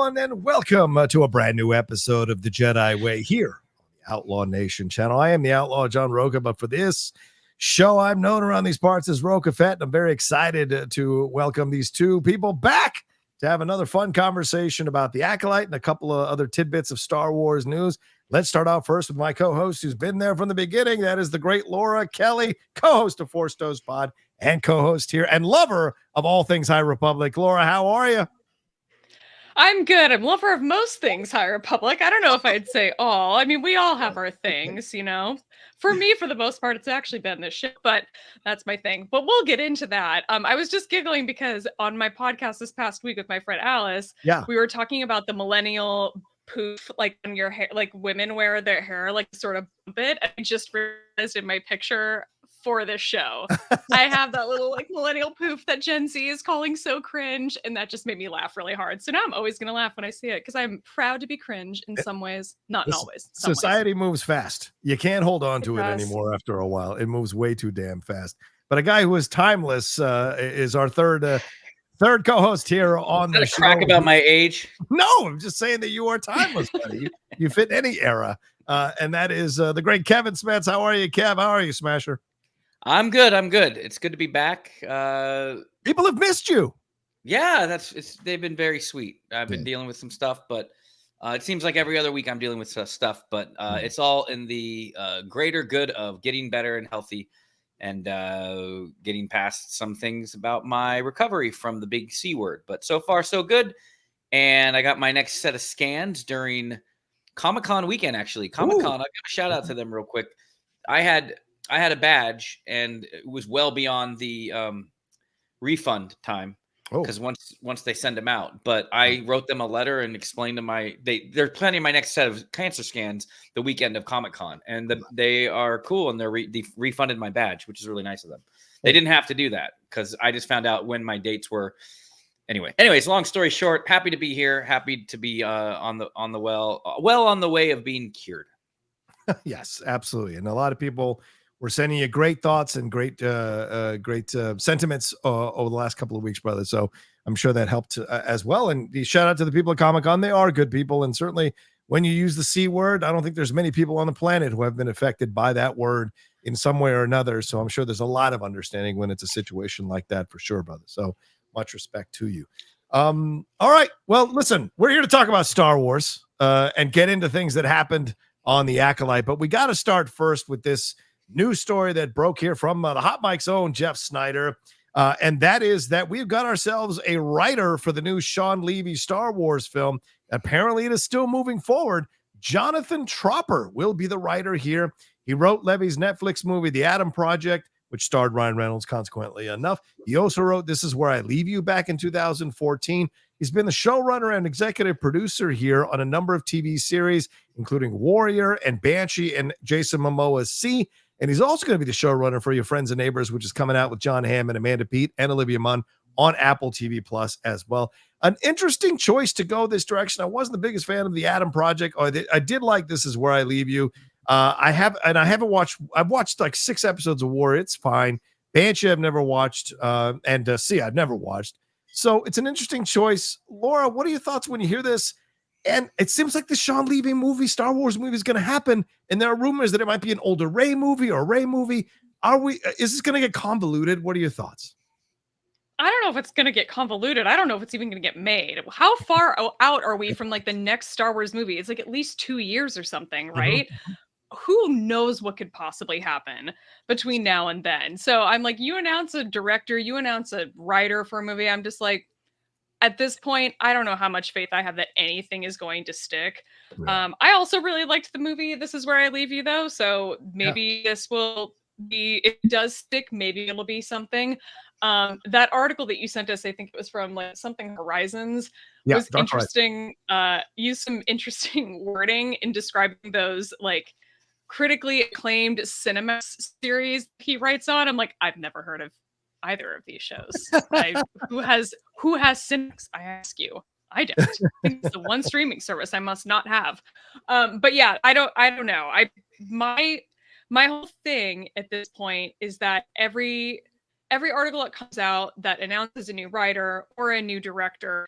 everyone, and welcome to a brand new episode of the Jedi Way here on the Outlaw Nation channel. I am the Outlaw John Rocha, but for this show, I'm known around these parts as Rocha Fett, and I'm very excited to welcome these two people back to have another fun conversation about the Acolyte and a couple of other tidbits of Star Wars news. Let's start out first with my co-host who's been there from the beginning. That is the great Laura Kelly, co-host of Force Toast Pod and co-host here and lover of all things High Republic. Laura, how are you? I'm good. I'm a lover of most things High Republic. I don't know if I'd say all. I mean, we all have our things, you know. For me, for the most part, it's actually been this shit, but that's my thing. But we'll get into that. I was just giggling because on my podcast this past week with my friend Alice, we were talking about the millennial poof, like when your hair, like women wear their hair, like sort of bump it. I just realized in my picture for this show, I have that little like millennial poof that Gen Z is calling so cringe, and that just made me laugh really hard. So now I'm always gonna laugh when I see it because I'm proud to be cringe in some ways, not in always. Society moves fast. You can't hold on to it anymore after a while. It moves way too damn fast. But a guy who is timeless is our third co-host here on the show. Crack about my age? No, I'm just saying that you are timeless, buddy. You fit any era, and that is the great Kevin Smets. How are you, Kev? How are you, Smasher? I'm good. It's good to be back. People have missed you. Yeah, they've been very sweet. I've been dealing with some stuff, but it seems like every other week I'm dealing with stuff, but it's all in the greater good of getting better and healthy and getting past some things about my recovery from the big C word. But so far, so good. And I got my next set of scans during Comic-Con weekend, actually. Comic-Con, I'll give a shout out to them real quick. I had a badge, and it was well beyond the refund time because once they send them out. But I wrote them a letter and explained to they're planning my next set of cancer scans the weekend of Comic-Con, and they are cool, and they refunded my badge, which is really nice of them. They didn't have to do that because I just found out when my dates were. Anyways, long story short, happy to be here. Happy to be on the way of being cured. Yes, absolutely. And a lot of people were sending you great thoughts and great sentiments over the last couple of weeks, brother. So I'm sure that helped as well. And the shout out to the people at Comic-Con. They are good people. And certainly when you use the C word, I don't think there's many people on the planet who have been affected by that word in some way or another. So I'm sure there's a lot of understanding when it's a situation like that for sure, brother. So much respect to you. All right. Well, listen, we're here to talk about Star Wars and get into things that happened on the Acolyte. But we got to start first with this news story that broke here from the Hot Mic's own Jeff Snyder. And that is that we've got ourselves a writer for the new Shawn Levy Star Wars film. Apparently it is still moving forward. Jonatan Tropper will be the writer here. He wrote Levy's Netflix movie, The Adam Project, which starred Ryan Reynolds, consequently enough. He also wrote This Is Where I Leave You back in 2014. He's been the showrunner and executive producer here on a number of TV series, including Warrior and Banshee and Jason Momoa's C. And he's also going to be the showrunner for Your Friends and Neighbors, which is coming out with John Hamm and Amanda Peet and Olivia Munn on Apple TV Plus as well. An interesting choice to go this direction. I wasn't the biggest fan of The Adam Project. I did like This Is Where I Leave You. I've watched like 6 episodes of War. It's fine. Banshee I've never watched, and C I've never watched. So it's an interesting choice. Laura, what are your thoughts when you hear this? And it seems like the Shawn Levy movie, Star Wars movie, is going to happen. And there are rumors that it might be an older Rey movie or a Rey movie. Is this going to get convoluted? What are your thoughts? I don't know if it's going to get convoluted. I don't know if it's even going to get made. How far out are we from like the next Star Wars movie? It's like at least 2 years or something, right? Mm-hmm. Who knows what could possibly happen between now and then? So I'm like, you announce a director, you announce a writer for a movie. I'm just like, at this point, I don't know how much faith I have that anything is going to stick. Yeah. I also really liked the movie This Is Where I Leave You, though. So maybe this will be, if it does stick, maybe it'll be something. That article that you sent us, I think it was from like something Horizons, was interesting. Used some interesting wording in describing those like critically acclaimed cinema series he writes on. I'm like, I've never heard of either of these shows. Who has Cinemax? I ask you. I don't. I think it's the one streaming service I must not have. But yeah, I don't know. My whole thing at this point is that every article that comes out that announces a new writer or a new director,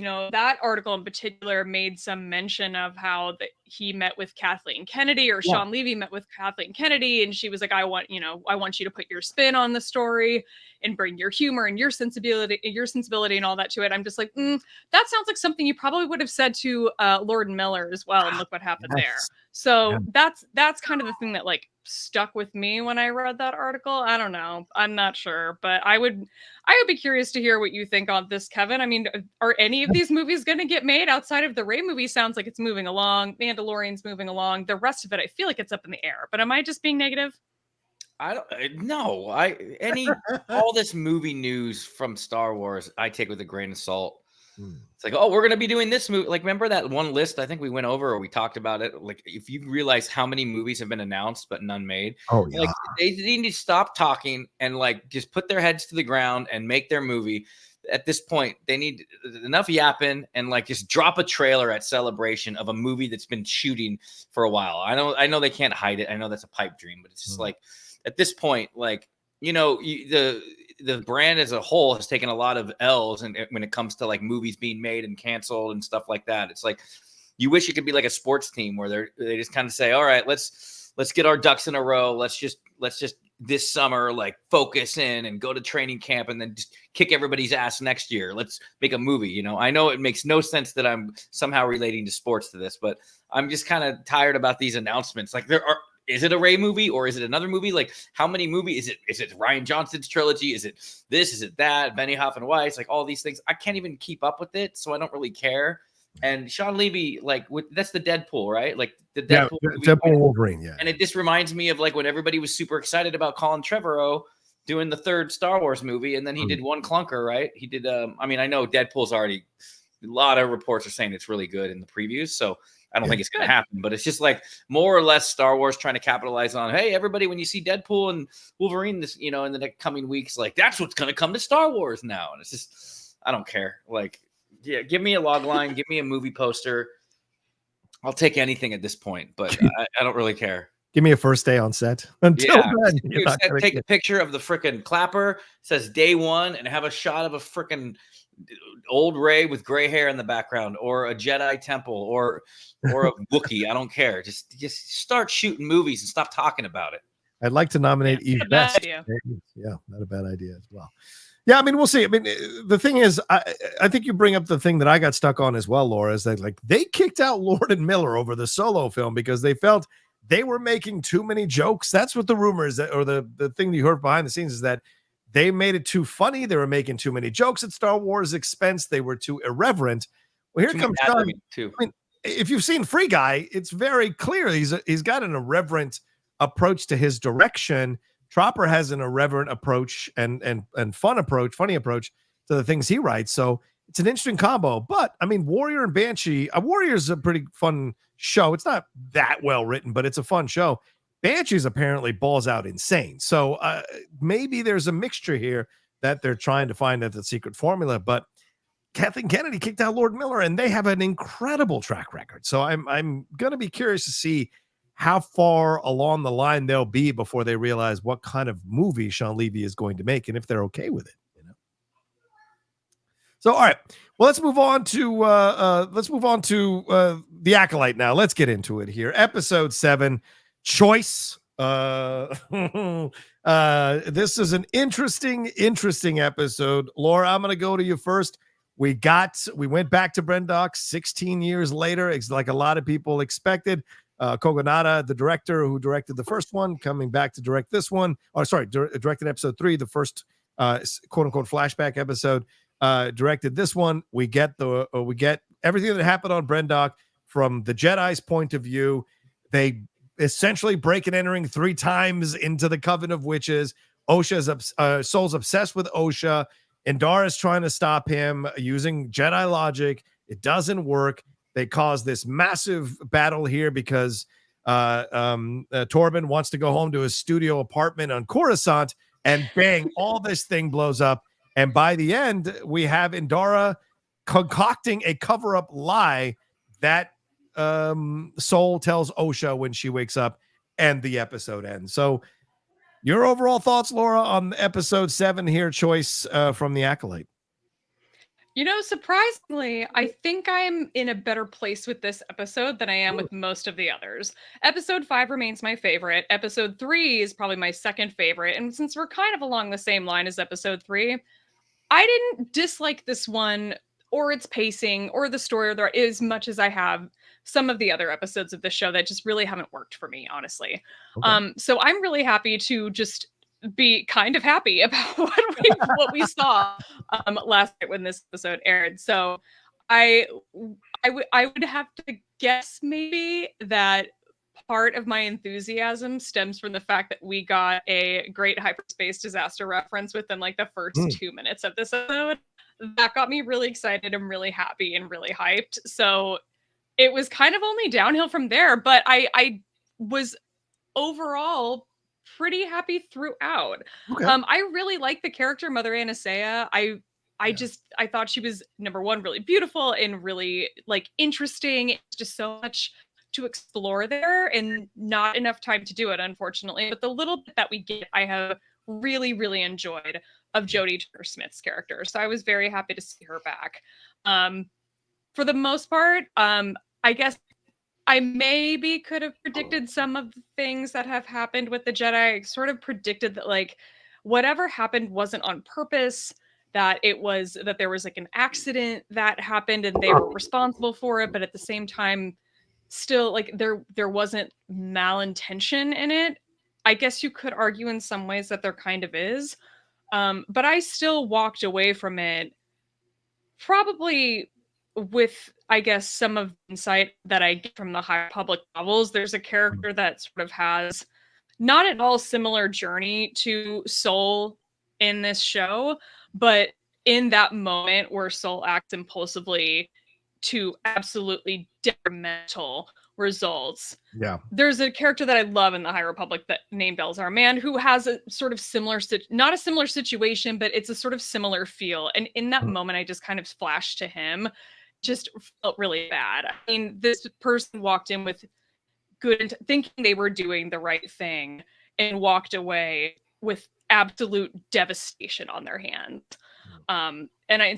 that article in particular made some mention of how that he met with Kathleen Kennedy, or Shawn Levy met with Kathleen Kennedy, and she was like, I want you to put your spin on the story and bring your humor and your sensibility and all that to it. I'm just like, that sounds like something you probably would have said to Lord Miller as well, and look what happened there. So that's kind of the thing that like stuck with me when I read that article. I don't know. I'm not sure, but I would be curious to hear what you think on this, Kevin. I mean, are any of these movies going to get made outside of the Rey movie? Sounds like it's moving along. Mandalorian's moving along. The rest of it, I feel like it's up in the air. But am I just being negative? I don't know. All this movie news from Star Wars, I take with a grain of salt. It's like, oh, we're gonna be doing this movie. Like, remember that one list I think we went over or we talked about it? Like, if you realize how many movies have been announced but none made, like they need to stop talking and like just put their heads to the ground and make their movie. At this point, they need enough yapping and like just drop a trailer at Celebration of a movie that's been shooting for a while. I know they can't hide it. I know that's a pipe dream, but it's just like at this point, like, the brand as a whole has taken a lot of L's, and when it comes to like movies being made and canceled and stuff like that, it's like you wish it could be like a sports team where they just kind of say, all right, let's get our ducks in a row. Let's just this summer like focus in and go to training camp and then just kick everybody's ass next year. Let's make a movie. I know it makes no sense that I'm somehow relating to sports to this, but I'm just kind of tired about these announcements. Like is it a Rey movie or is it another movie? Like how many movies? Is it Ryan Johnson's trilogy? Is it this? Is it that? Benioff and Weiss, like all these things. I can't even keep up with it, so I don't really care. And Shawn Levy, like that's the Deadpool, right? Like the Deadpool, Deadpool Wolverine, yeah. And it just reminds me of like when everybody was super excited about Colin Trevorrow doing the third Star Wars movie, and then he did one clunker, right? He did. I mean, I know Deadpool's already. A lot of reports are saying it's really good in the previews, so I don't think it's going to happen. But it's just like more or less Star Wars trying to capitalize on, hey, everybody, when you see Deadpool and Wolverine, this in the next coming weeks, like that's what's going to come to Star Wars now. And it's just, I don't care. Like, yeah, give me a log line, give me a movie poster. I'll take anything at this point, but I don't really care. Give me a first day on set. Until then, take a picture of the freaking clapper, says day one, and have a shot of a freaking old Rey with gray hair in the background, or a Jedi temple, or a Wookiee. I don't care. Just start shooting movies and stop talking about it. I'd like to nominate Eve Best. Yeah, not a bad idea as well. Yeah, I mean, we'll see. I mean, the thing is, I think you bring up the thing that I got stuck on as well, Laura, is that like they kicked out Lord and Miller over the Solo film because they felt they were making too many jokes. That's what the rumors or the thing that you heard behind the scenes is that they made it too funny. They were making too many jokes at Star Wars' expense. They were too irreverent. Well, here comes Shawn. I mean, if you've seen Free Guy, it's very clear he's got an irreverent approach to his direction. Tropper has an irreverent approach and funny approach to the things he writes. So it's an interesting combo. But I mean, Warrior and Banshee, Warrior's a pretty fun show. It's not that well written, but it's a fun show. Banshee's apparently balls out insane. So maybe there's a mixture here that they're trying to find at the secret formula. But Kathleen Kennedy kicked out Lord Miller, and they have an incredible track record. So I'm going to be curious to see how far along the line they'll be before they realize what kind of movie Shawn Levy is going to make and if they're okay with it. So, all right. Well, let's move on to the Acolyte now. Let's get into it here. Episode 7. Choice. This is an interesting episode. Laura, I'm going to go to you first. We went back to Brendok 16 years later. It's like a lot of people expected. Kogonada, the director who directed the first one, coming back to direct this one. Directed episode 3, the first quote unquote flashback episode. Directed this one. We get everything that happened on Brendok from the Jedi's point of view. They essentially break and entering 3 times into the Coven of Witches. Soul's obsessed with Osha. Indara's trying to stop him using Jedi logic. It doesn't work. They cause this massive battle here because Torbin wants to go home to his studio apartment on Coruscant, and bang, all this thing blows up. And by the end, we have Indara concocting a cover-up lie that Soul tells Osha when she wakes up, and the episode ends. So your overall thoughts, Laura, on episode 7 here, Choice from the Acolyte? You know, surprisingly, I think I'm in a better place with this episode than I am with most of the others. Episode 5 remains my favorite. Episode 3 is probably my second favorite. And since we're kind of along the same line as episode 3, I didn't dislike this one or its pacing or the story or as much as I have some of the other episodes of the show that just really haven't worked for me, honestly. Okay. So I'm really happy to just be kind of happy about what we saw last night when this episode aired. So I I would have to guess maybe that part of my enthusiasm stems from the fact that we got a great hyperspace disaster reference within like the first 2 minutes of this episode. That got me really excited and really happy and really hyped. So it was kind of only downhill from there, but I was overall pretty happy throughout. Okay. I really like the character Mother Aniseya. I thought she was number one, really beautiful and really like interesting. It's just so much to explore there and not enough time to do it, unfortunately. But the little bit that we get, I have really, really enjoyed of Jodie Turner-Smith's character. So I was very happy to see her back. For the most part, I guess I maybe could have predicted some of the things that have happened with the Jedi. I sort of predicted that like whatever happened wasn't on purpose, that there was like an accident that happened and they were responsible for it, but at the same time still like there wasn't malintention in it. I guess you could argue in some ways that there kind of is. But I still walked away from it probably with, I guess, some of the insight that I get from the High Republic novels. There's a character that sort of has not at all similar journey to Soul in this show, but in that moment where Soul acts impulsively to absolutely detrimental results. Yeah. There's a character that I love in the High Republic that named Elzar Mann who has a sort of similar, not a similar situation, but it's a sort of similar feel. And in that moment, I just kind of flashed to him, just felt really bad. I mean, this person walked in with good, thinking they were doing the right thing and walked away with absolute devastation on their hands.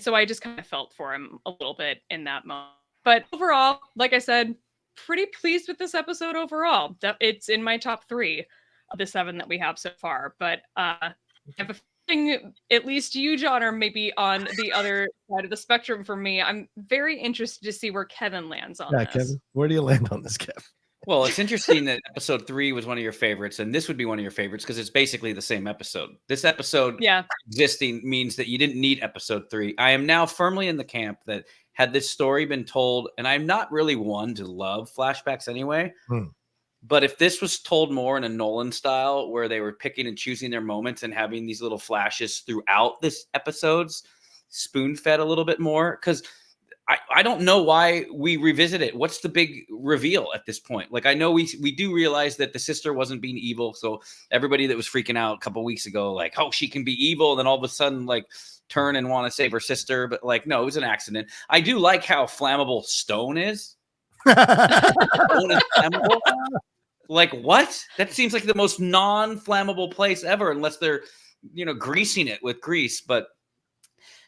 So I just kind of felt for him a little bit in that moment. But overall, like I said, pretty pleased with this episode overall. It's in my top 3 of the 7 that we have so far. But I have a feeling at least you, John, are maybe on the other side of the spectrum for me. I'm very interested to see where Kevin lands on this. Kevin, where do you land on this, Kev? Well, it's interesting that episode 3 was one of your favorites, and this would be one of your favorites because it's basically the same episode. This episode existing means that you didn't need episode 3. I am now firmly in the camp that had this story been told, and I'm not really one to love flashbacks anyway, but if this was told more in a Nolan style where they were picking and choosing their moments and having these little flashes throughout this episodes, spoon-fed a little bit more, because I don't know why we revisit it. What's the big reveal at this point? Like, I know we do realize that the sister wasn't being evil. So everybody that was freaking out a couple weeks ago, like, oh, she can be evil. And then all of a sudden, like, turn and want to save her sister. But like, no, it was an accident. I do like how flammable stone is. Stone is flammable. Like, what? That seems like the most non-flammable place ever, unless they're, greasing it with grease. But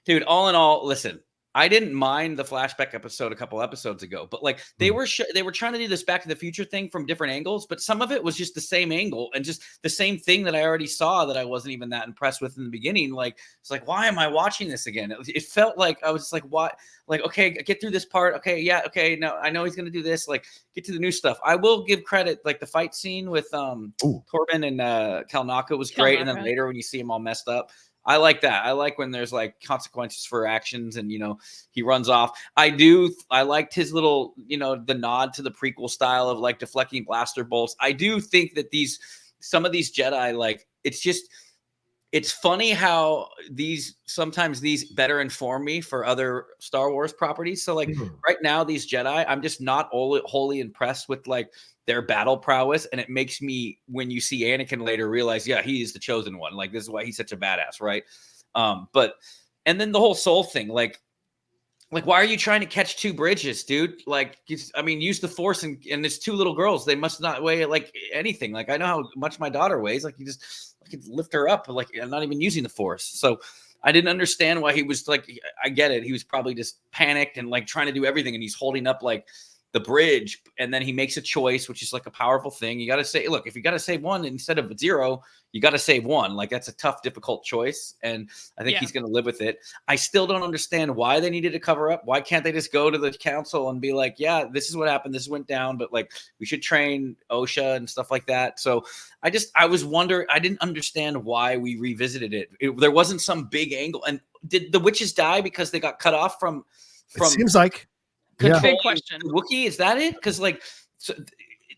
dude, all in all, listen, I didn't mind the flashback episode a couple episodes ago, but like they were trying to do this Back to the Future thing from different angles, but some of it was just the same angle and just the same thing that I already saw that I wasn't even that impressed with in the beginning. Like, it's like, why am I watching this again? It felt like I was just like, what? Like, okay, get through this part. Okay, yeah, okay, no, I know he's gonna do this. Like, get to the new stuff. I will give credit, like the fight scene with Torbin and Kelnacca was great, and then later when you see him all messed up. I like that. I like when there's like consequences for actions and, he runs off. I liked his little, the nod to the prequel style of like deflecting blaster bolts. I do think that some of these Jedi, like, it's funny how sometimes these better inform me for other Star Wars properties. So like right now, these Jedi, I'm just not wholly impressed with like their battle prowess. And it makes me, when you see Anakin later, realize, yeah, he is the chosen one. Like, this is why he's such a badass, right? And then the whole soul thing, like, why are you trying to catch 2 bridges, dude? Like, use the Force and it's 2 little girls. They must not weigh like anything. Like, I know how much my daughter weighs. Like, you just lift her up. Like, I'm not even using the Force. So I didn't understand why he was like, I get it. He was probably just panicked and like trying to do everything. And he's holding up like the bridge. And then he makes a choice, which is like a powerful thing. You got to say, look, if you got to save one instead of 0, you got to save one. Like that's a tough, difficult choice. And I think he's going to live with it. I still don't understand why they needed to cover up. Why can't they just go to the council and be like, yeah, this is what happened. This went down, but like we should train Osha and stuff like that. So I was wondering, I didn't understand why we revisited it. There wasn't some big angle. And did the witches die because they got cut off from it seems like big question. Wookiee? Is that it? Because like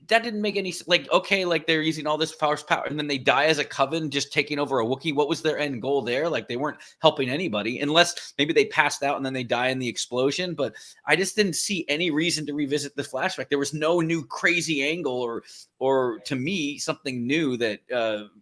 that didn't make any like okay, like they're using all this power and then they die as a coven, just taking over a Wookiee. What was their end goal there? Like they weren't helping anybody, unless maybe they passed out and then they die in the explosion. But I just didn't see any reason to revisit the flashback. There was no new crazy angle or to me something new that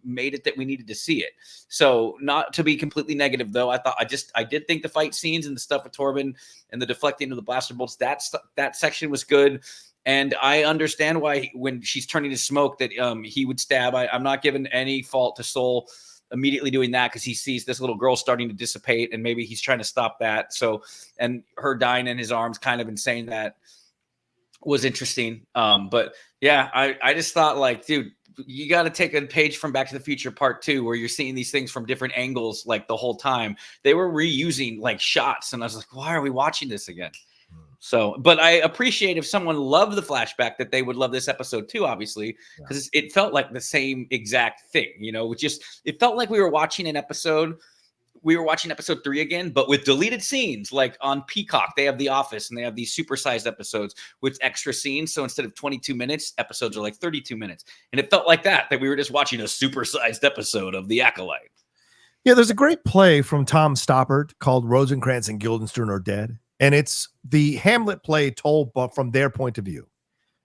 made it that we needed to see it. So not to be completely negative though, I did think the fight scenes and the stuff with Torbin and the deflecting of the blaster bolts, that section was good. And I understand why when she's turning to smoke that he would stab. I'm not giving any fault to Soul immediately doing that because he sees this little girl starting to dissipate and maybe he's trying to stop that. So, and her dying in his arms kind of insane that was interesting. But yeah, I just thought like, dude, you got to take a page from Back to the Future Part 2 where you're seeing these things from different angles like the whole time. They were reusing like shots and I was like, why are we watching this again? So, but I appreciate if someone loved the flashback that they would love this episode too, obviously, because it felt like the same exact thing, you know, it felt like we were watching episode 3 again, but with deleted scenes. Like on Peacock, they have The Office and they have these supersized episodes with extra scenes. So instead of 22 minutes, episodes are like 32 minutes. And it felt like that we were just watching a supersized episode of The Acolyte. Yeah, there's a great play from Tom Stoppard called Rosencrantz and Guildenstern Are Dead. And it's the Hamlet play told from their point of view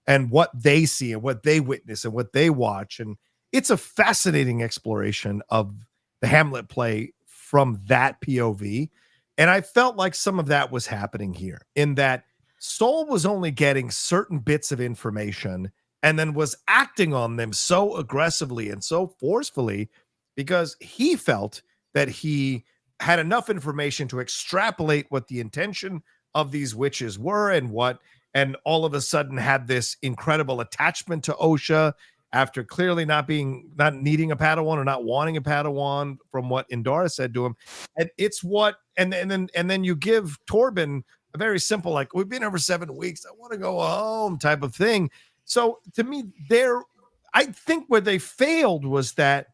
and what they see and what they witness and what they watch. And it's a fascinating exploration of the Hamlet play from that POV. And I felt like some of that was happening here in that Soul was only getting certain bits of information and then was acting on them so aggressively and so forcefully because he felt that he had enough information to extrapolate what the intention of these witches were and all of a sudden had this incredible attachment to Osha after clearly not needing a Padawan or not wanting a Padawan from what Indara said to him. And it's and then you give Torbin a very simple, like, we've been here for 7 weeks, I want to go home type of thing. So to me, I think where they failed was that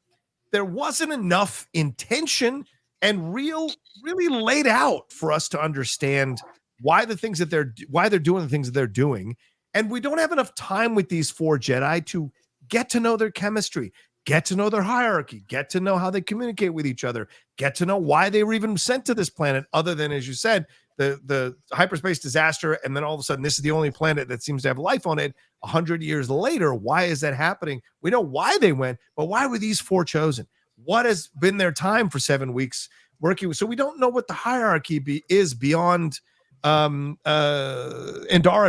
there wasn't enough intention and really laid out for us to understand why they're doing the things that they're doing. And we don't have enough time with these 4 Jedi to get to know their chemistry, get to know their hierarchy, get to know how they communicate with each other, get to know why they were even sent to this planet, other than, as you said, the hyperspace disaster. And then all of a sudden, this is the only planet that seems to have life on it 100 years later. Why is that happening? We know why they went, but why were these 4 chosen? What has been their time for 7 weeks working with? So we don't know what the hierarchy is beyond Indara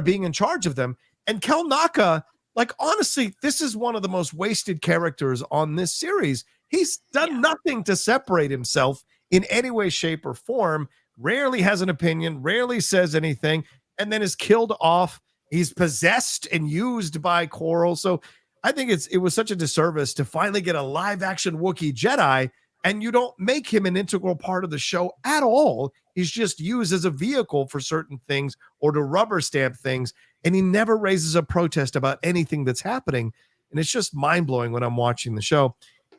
being in charge of them. And Kelnacca, like, honestly, this is one of the most wasted characters on this series. He's done nothing to separate himself in any way, shape, or form. Rarely has an opinion, rarely says anything, and then is killed off. He's possessed and used by Coral. So I think it was such a disservice to finally get a live action Wookiee Jedi and you don't make him an integral part of the show at all. He's just used as a vehicle for certain things or to rubber stamp things. And he never raises a protest about anything that's happening. And it's just mind blowing when I'm watching the show.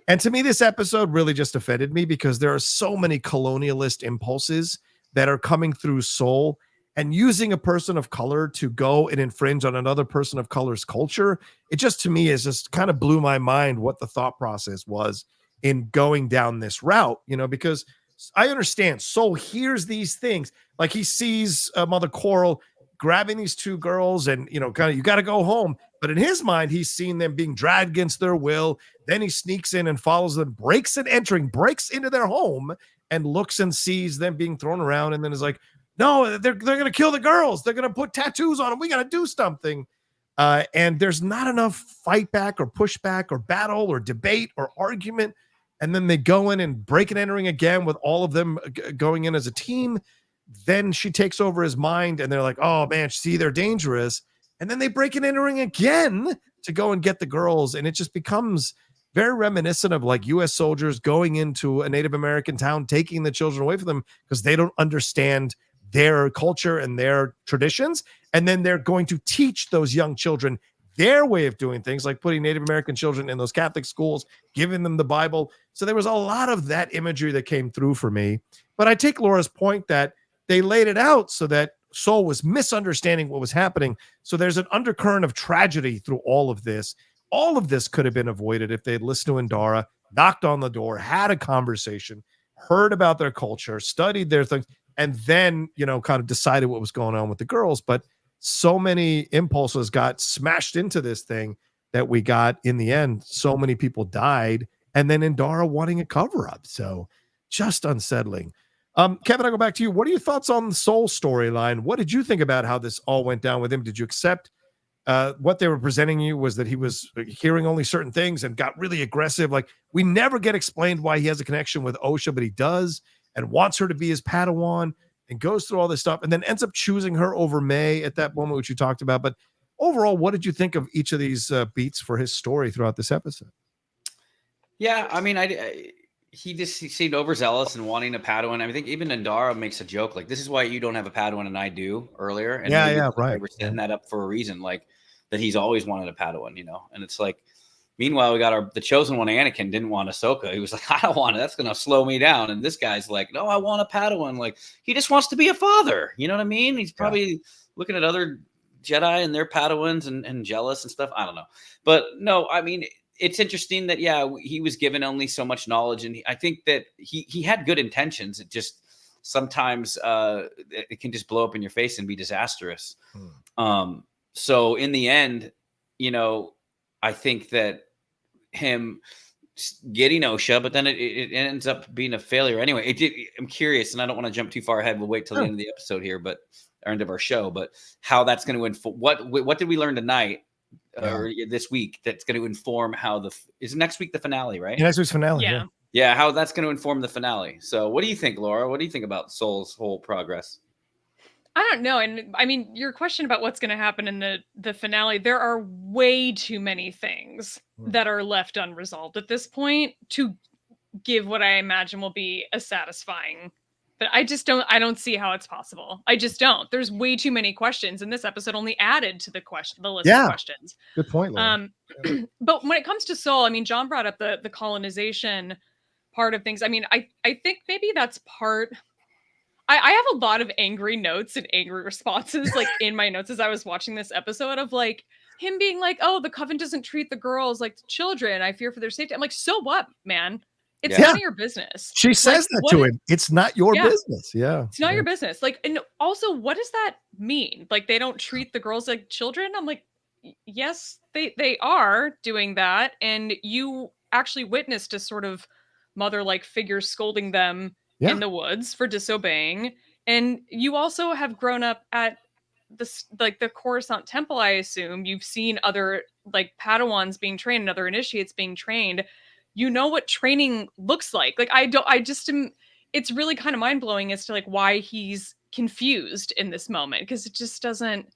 And to me, this episode really just offended me because there are so many colonialist impulses that are coming through Soul, and using a person of color to go and infringe on another person of color's culture. It just, to me, is just kind of blew my mind what the thought process was in going down this route, because I understand Soul hears these things. Like he sees Mother Coral grabbing these 2 girls and, you got to go home. But in his mind, he's seen them being dragged against their will. Then he sneaks in and follows them, breaks into their home and looks and sees them being thrown around. And then is like, no, they're going to kill the girls. They're going to put tattoos on them. We got to do something. And there's not enough fight back or pushback or battle or debate or argument. and then they go in and break and entering again with all of them going in as a team. Then she takes over his mind, and they're like, oh man, see, they're dangerous. And then they break and entering again to go and get the girls. And it just becomes very reminiscent of like US soldiers going into a Native American town, taking the children away from them because they don't understand their culture and their traditions. And then they're going to teach those young children their way of doing things, like putting Native American children in those Catholic schools, giving them the Bible. So there was a lot of that imagery that came through for me. But I take Laura's point that they laid it out so that Sol was misunderstanding what was happening. So there's an undercurrent of tragedy through all of this. All of this could have been avoided if they had listened to Indara, knocked on the door, had a conversation, heard about their culture, studied their things, and then, kind of decided what was going on with the girls. But so many impulses got smashed into this thing that we got in the end. So many people died, and then Indara wanting a cover up. So just unsettling. Kevin, I go back to you. What are your thoughts on the Sol storyline? What did you think about how this all went down with him? Did you accept what they were presenting you was that he was hearing only certain things and got really aggressive? Like, we never get explained why he has a connection with Osha, but he does, and wants her to be his Padawan, and goes through all this stuff, and then ends up choosing her over May at that moment, which you talked about. But overall, what did you think of each of these beats for his story throughout this episode? Yeah, I mean, he seemed overzealous and wanting a Padawan. I think even Indara makes a joke like, "This is why you don't have a Padawan and I do," earlier. And right. They were setting that up for a reason, like that he's always wanted a Padawan, And it's like, meanwhile, we got the chosen one. Anakin didn't want Ahsoka. He was like, "I don't want it. That's going to slow me down." And this guy's like, "No, I want a Padawan." Like, he just wants to be a father. You know what I mean? He's probably looking at other Jedi and their Padawans and jealous and stuff. I don't know, but no, I mean, it's interesting that he was given only so much knowledge, and I think that he had good intentions. It just sometimes it can just blow up in your face and be disastrous. So in the end, I think that him getting Osha, but then it ends up being a failure anyway. I'm curious, and I don't want to jump too far ahead. We'll wait till the end of the episode here, but end of our show. But how that's going to inform what did we learn tonight? Or this week that's going to inform how is next week the finale, right? Next week's finale. Yeah, how that's going to inform the finale. So what do you think, Laura? What do you think about Sol's whole progress? I don't know. And I mean, your question about what's going to happen in the finale, there are way too many things that are left unresolved at this point to give what I imagine will be a satisfying. But I don't see how it's possible. I just don't. There's way too many questions, and this episode only added to the list of questions. Good point, Laura. But when it comes to Sol, I mean, John brought up the colonization part of things. I mean, I think maybe that's part. I have a lot of angry notes and angry responses, like in my notes as I was watching this episode, of like him being like, "Oh, the Coven doesn't treat the girls like children. I fear for their safety." I'm like, so what, man? It's none of your business. She says that to him. It's not your business. Yeah. It's not your business. Like, and also, what does that mean? Like, they don't treat the girls like children? I'm like, yes, they are doing that. And you actually witnessed a sort of mother-like figure scolding them in the woods for disobeying. And you also have grown up at the Coruscant Temple, I assume. You've seen other like Padawans being trained and other initiates being trained. You know what training looks like. Like, it's really kind of mind-blowing as to like why he's confused in this moment, because it just doesn't,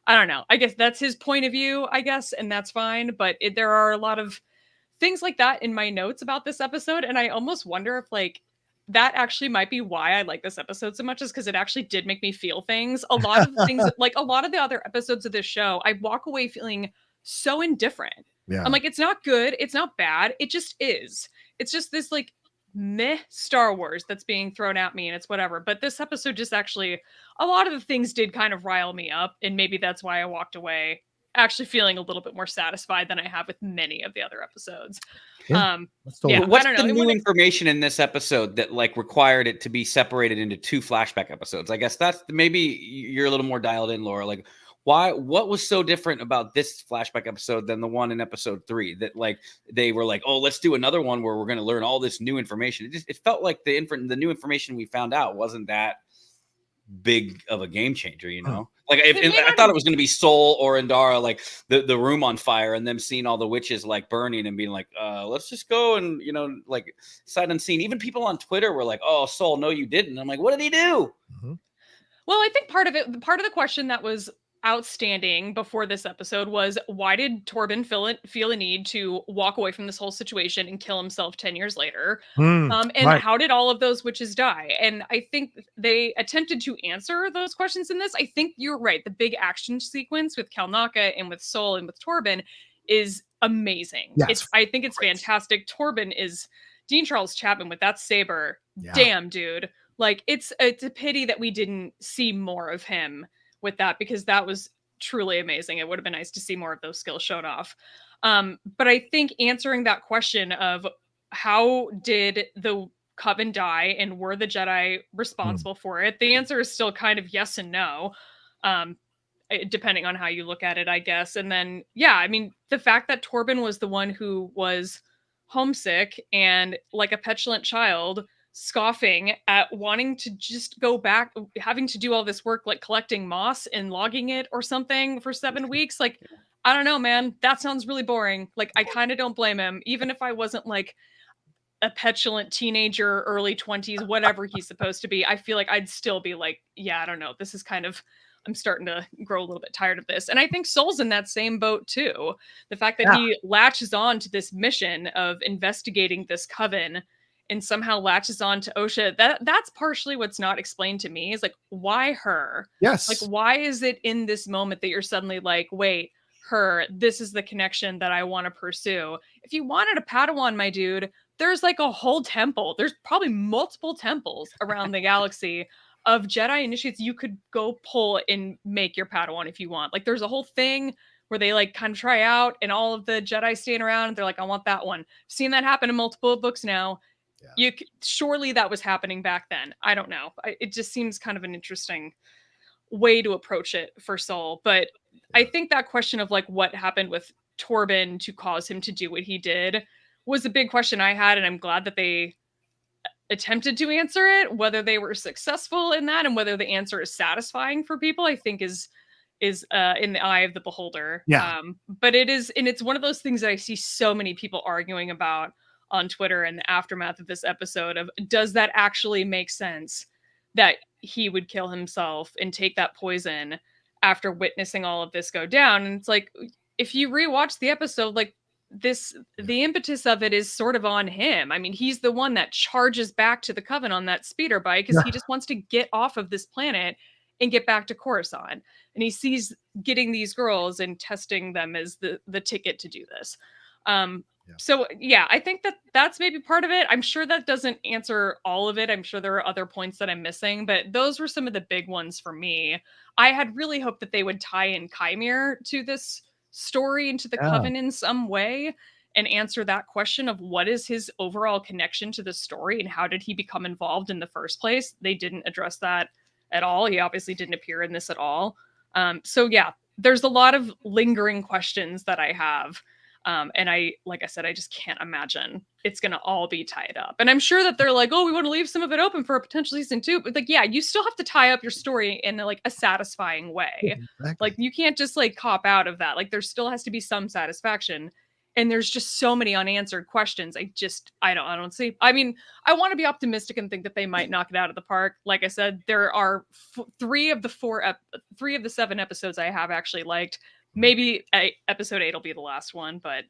I don't know. I guess that's his point of view, I guess, and that's fine. But there are a lot of things like that in my notes about this episode. And I almost wonder if like that actually might be why I like this episode so much, is because it actually did make me feel things. A lot of things, like a lot of the other episodes of this show, I walk away feeling so indifferent. Yeah. I'm like, it's not good. It's not bad. It just is. It's just this like meh Star Wars that's being thrown at me, and it's whatever. But this episode just actually, a lot of the things did kind of rile me up. And maybe that's why I walked away actually feeling a little bit more satisfied than I have with many of the other episodes. What's the new information in this episode that like required it to be separated into two flashback episodes? I guess that's maybe you're a little more dialed in, Laura. Like, what was so different about this flashback episode than the one in episode 3 that like they were like, oh, let's do another one where we're going to learn all this new information? It felt like the new information we found out wasn't that big of a game changer, you Hmm. know? Like if I thought it was going to be Soul or Indara, like the room on fire and them seeing all the witches like burning and being like, let's just go and, you know, like sight unseen. Even people on Twitter were like, oh, Soul, no, you didn't. I'm like, what did he do? Mhm. Well, I think part of the question that was outstanding before this episode was, why did Torbin feel a need to walk away from this whole situation and kill himself 10 years later? And Right. how did all of those witches die? And I think they attempted to answer those questions in this. I think you're right. The big action sequence with Kelnacca and with Soul and with Torbin is amazing. Yes. I think it's Great. fantastic. Torbin is Dean Charles Chapman with that saber. Yeah. Damn, dude. Like it's a pity that we didn't see more of him with that, because that was truly amazing. It would have been nice to see more of those skills shown off. But I think answering that question of how did the coven die and were the Jedi responsible for it, the answer is still kind of yes and no. Depending on how you look at it, I guess. And then, yeah, I mean, the fact that Torbin was the one who was homesick and like a petulant child, scoffing at wanting to just go back, having to do all this work, like collecting moss and logging it or something for 7 weeks. Like, I don't know, man. That sounds really boring. Like, I kind of don't blame him. Even if I wasn't like a petulant teenager, early 20s, whatever he's supposed to be, I feel like I'd still be like, yeah, I don't know. This is kind of, I'm starting to grow a little bit tired of this. And I think Soul's in that same boat too. The fact that Yeah. he latches on to this mission of investigating this coven and somehow latches on to Osha, that's partially what's not explained to me, is like, why her? Yes. Like, why is it in this moment that you're suddenly like, wait, her, this is the connection that I want to pursue? If you wanted a Padawan, my dude, there's like a whole temple. There's probably multiple temples around the galaxy of Jedi initiates you could go pull and make your Padawan if you want. Like, there's a whole thing where they like kind of try out and all of the Jedi stand around and they're like, I want that one. I've seen that happen in multiple books now. Yeah. Surely that was happening back then. I don't know. It just seems kind of an interesting way to approach it for Soul. But I think that question of like what happened with Torbin to cause him to do what he did was a big question I had, and I'm glad that they attempted to answer it. Whether they were successful in that and whether the answer is satisfying for people, I think is in the eye of the beholder. Yeah. But it is, and it's one of those things that I see so many people arguing about on Twitter in the aftermath of this episode of, does that actually make sense that he would kill himself and take that poison after witnessing all of this go down? And it's like, if you rewatch the episode, like the impetus of it is sort of on him. I mean, he's the one that charges back to the Coven on that speeder bike because he just wants to get off of this planet and get back to Coruscant. And he sees getting these girls and testing them as the ticket to do this. So yeah, I think that's maybe part of it. I'm sure that doesn't answer all of it. I'm sure there are other points that I'm missing, but those were some of the big ones for me. I had really hoped that they would tie in Chimere to this story, into the Coven in some way, and answer that question of what is his overall connection to the story and how did he become involved in the first place. They didn't address that at all. He obviously didn't appear in this at all. So yeah, there's a lot of lingering questions that I have. And like I said, I just can't imagine it's going to all be tied up. And I'm sure that they're like, oh, we want to leave some of it open for a potential season 2. But like, yeah, you still have to tie up your story in like a satisfying way. Exactly. Like, you can't just like cop out of that. Like, there still has to be some satisfaction. And there's just so many unanswered questions. I don't see. I mean, I want to be optimistic and think that they might knock it out of the park. Like I said, there are 3 of the 7 episodes I have actually liked. Maybe episode 8 will be the last one, but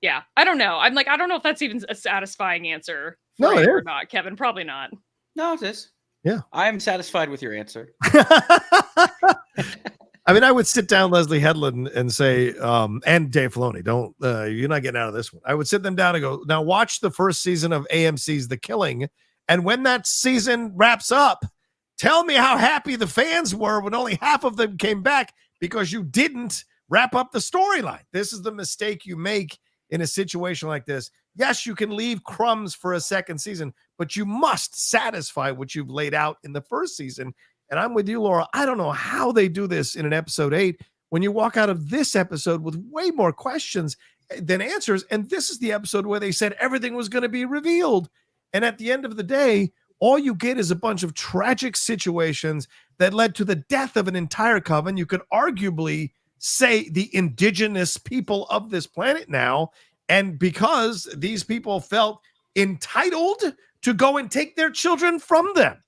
yeah, I don't know. I'm like, I don't know if that's even a satisfying answer for you or not, Kevin. Probably not. No, it is. Yeah, I am satisfied with your answer. I mean, I would sit down Leslie Headland and say, and Dave Filoni, don't, you're not getting out of this one. I would sit them down and go, now watch the first season of AMC's The Killing. And when that season wraps up, tell me how happy the fans were when only half of them came back because you didn't wrap up the storyline. This is the mistake you make in a situation like this. Yes, you can leave crumbs for a second season, but you must satisfy what you've laid out in the first season. And I'm with you, Laura. I don't know how they do this in an episode 8 when you walk out of this episode with way more questions than answers. And this is the episode where they said everything was going to be revealed. And at the end of the day, all you get is a bunch of tragic situations that led to the death of an entire coven. You could arguably say the indigenous people of this planet now, and because these people felt entitled to go and take their children from them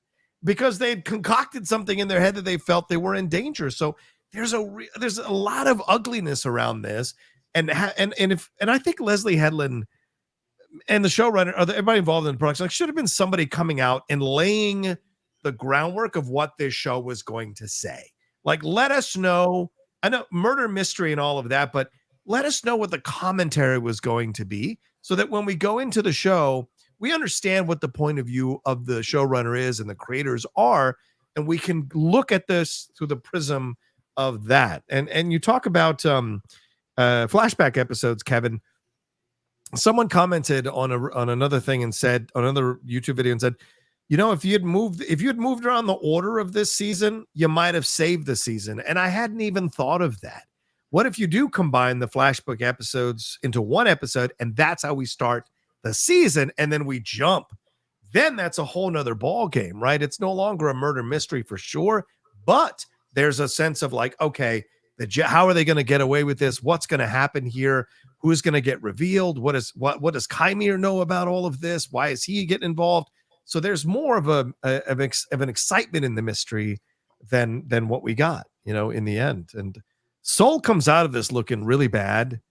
because they had concocted something in their head that they felt they were in danger. So there's a lot of ugliness around this, and I think Leslie Headland and the showrunner, everybody involved in the production, like, should have been somebody coming out and laying the groundwork of what this show was going to say. Like, let us know. I know murder mystery and all of that, but let us know what the commentary was going to be, so that when we go into the show, we understand what the point of view of the showrunner is and the creators are, and we can look at this through the prism of that. And you talk about flashback episodes, Kevin. Someone commented on another thing and said, on another YouTube video, and said, you know, if you had moved around the order of this season, you might have saved the season. And I hadn't even thought of that. What if you do combine the flashback episodes into one episode, and that's how we start the season, and then we jump? Then that's a whole nother ball game, right? It's no longer a murder mystery for sure, but there's a sense of like, okay, how are they going to get away with this? What's going to happen here? Who's going to get revealed? What does Chimere know about all of this? Why is he getting involved? So there's more of an excitement in the mystery than what we got, you know, in the end. And Soul comes out of this looking really bad.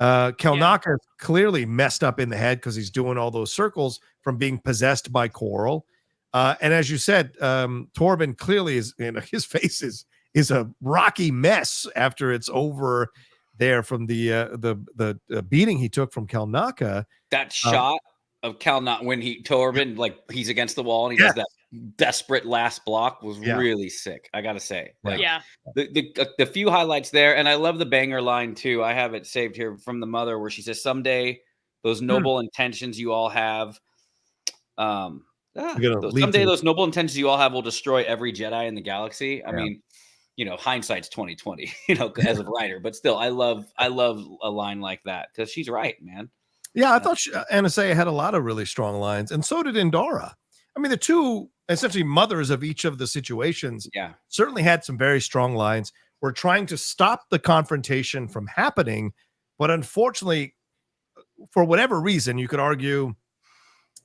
Kelnacca is clearly messed up in the head because he's doing all those circles from being possessed by Coral. And as you said, Torbin clearly is, you know, his face is a rocky mess after it's over there from the beating he took from Kelnacca. That shot of Kelnacca when Torbin, like, he's against the wall and he does that desperate last block was really sick. I gotta say, like, the few highlights there, and I love the banger line too. I have it saved here from the mother where she says, "Someday those noble intentions you all have, someday those noble intentions you all have will destroy every Jedi in the galaxy." I mean, you know, hindsight's 2020, you know, as a writer, but still, I love a line like that because she's right, man. Yeah, I thought Aniseya had a lot of really strong lines, and so did Indara. I mean, the two essentially mothers of each of the situations certainly had some very strong lines. We're trying to stop the confrontation from happening, but unfortunately, for whatever reason, you could argue,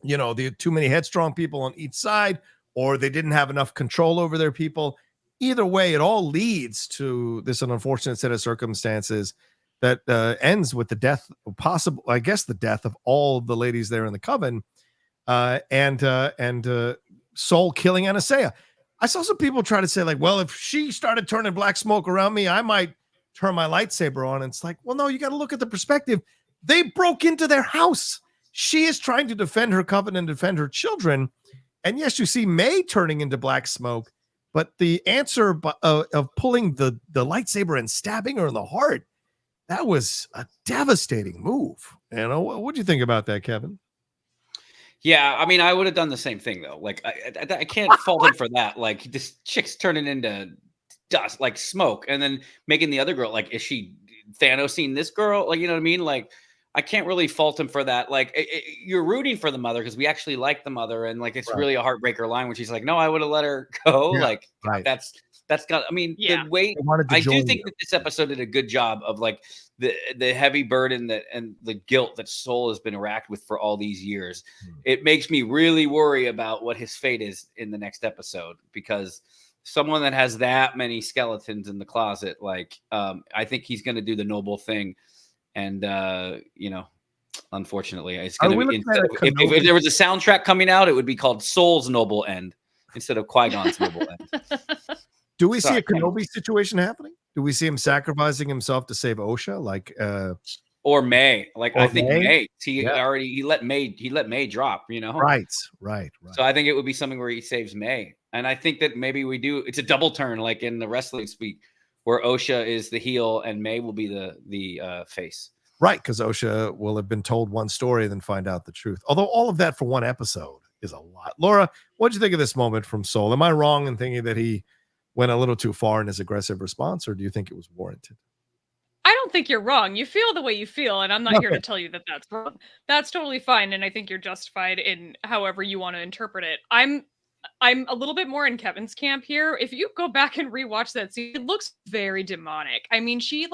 you know, the too many headstrong people on each side, or they didn't have enough control over their people. Either way, it all leads to this unfortunate set of circumstances that ends with the death, the death of all the ladies there in the coven, and Soul killing Aniseya. I saw some people try to say, like, well, if she started turning black smoke around me, I might turn my lightsaber on. And it's like, well, no, you got to look at the perspective. They broke into their house. She is trying to defend her coven and defend her children. And yes, you see May turning into black smoke, but the answer of pulling the lightsaber and stabbing her in the heart, that was a devastating move. You know, what do you think about that, Kevin? Yeah, I mean, I would have done the same thing though. Like, I can't fault him for that. Like, this chick's turning into dust, like smoke, and then making the other girl, like, is she Thanosing this girl? Like, you know what I mean? Like, I can't really fault him for that. Like, you're rooting for the mother because we actually like the mother, and like, it's really a heartbreaker line when she's like, "No, I would have let her go." Yeah, like, that's got. I mean, the way I do think that this episode did a good job of like the heavy burden and the guilt that Soul has been racked with for all these years. It makes me really worry about what his fate is in the next episode, because someone that has that many skeletons in the closet, like, I think he's going to do the noble thing. And, you know, unfortunately, it's going to be, if there was a soundtrack coming out, it would be called Soul's Noble End instead of Qui-Gon's Noble End. Do we see a Kenobi situation happening? Do we see him sacrificing himself to save Osha? Like, or May? Like, I think May. He let May drop. You know, right. So I think it would be something where he saves May, and I think that maybe we do. It's a double turn, like in the wrestling speak, where Osha is the heel and May will be the face. Right, because Osha will have been told one story and then find out the truth. Although all of that for one episode is a lot. Laura, what did you think of this moment from Soul? Am I wrong in thinking that he went a little too far in his aggressive response, or do you think it was warranted? I don't think you're wrong. You feel the way you feel, and I'm not here to tell you that that's wrong. That's totally fine, and I think you're justified in however you want to interpret it. I'm a little bit more in Kevin's camp here. If you go back and rewatch that scene, it looks very demonic. I mean, she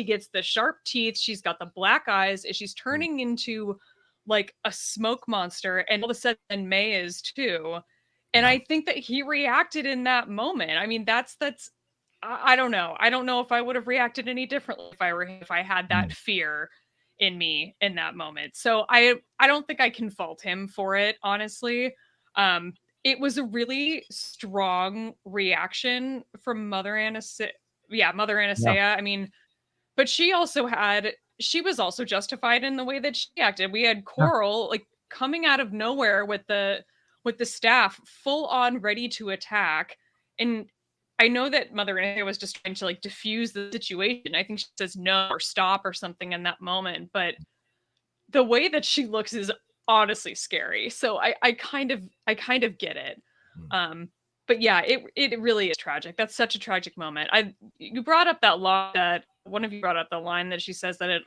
gets the sharp teeth, she's got the black eyes, and she's turning into like a smoke monster, and all of a sudden May is too. And I think that he reacted in that moment. I mean, that's I don't know. I don't know if I would have reacted any differently if I had that fear in me in that moment. So I don't think I can fault him for it, honestly. It was a really strong reaction from Mother Aniseya. Yeah, Mother Aniseya. I mean, but she was also justified in the way that she acted. We had Coral like coming out of nowhere with the staff full on ready to attack. And I know that Mother Aniseya was just trying to like diffuse the situation. I think she says no or stop or something in that moment, but the way that she looks is honestly scary. So I kind of get it. But yeah, it really is tragic. That's such a tragic moment. You brought up that line that one of you brought up the line that she says that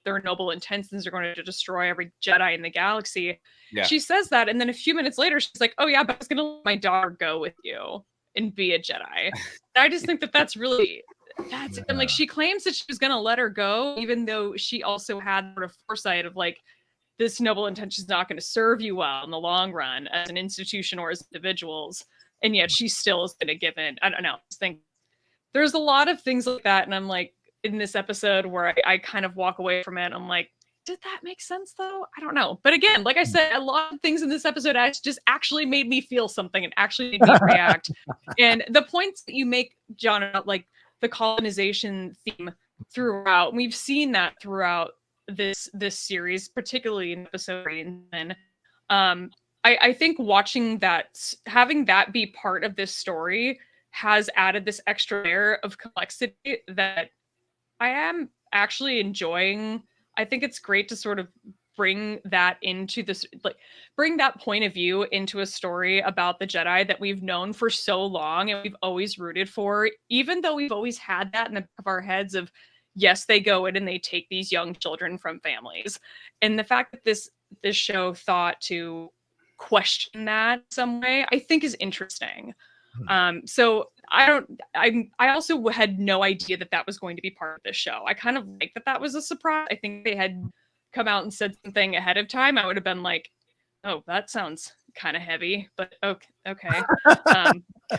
their noble intentions are going to destroy every Jedi in the galaxy. Yeah. She says that, and then a few minutes later, she's like, "Oh yeah, but I was going to let my daughter go with you and be a Jedi." And I just think that that's and like she claims that she was going to let her go, even though she also had sort of foresight of like, this noble intention is not going to serve you well in the long run as an institution or as individuals. And yet she still is going to give in. I don't know. I think there's a lot of things like that. And I'm like, in this episode where I kind of walk away from it, I'm like, did that make sense though? I don't know. But again, like I said, a lot of things in this episode just actually made me feel something and actually made me react. And the points that you make, John, about like the colonization theme throughout, we've seen that throughout this series, particularly in episode 3 and 10. I think watching that, having that be part of this story has added this extra layer of complexity that I am actually enjoying. I think it's great to sort of bring that into this, like bring that point of view into a story about the Jedi that we've known for so long and we've always rooted for, even though we've always had that in the back of our heads of, yes, they go in and they take these young children from families. And the fact that this show thought to question that some way, I think is interesting. So I also had no idea that was going to be part of this show. I kind of like that was a surprise. I think they had come out and said something ahead of time. I would have been like, oh, that sounds kind of heavy, but okay.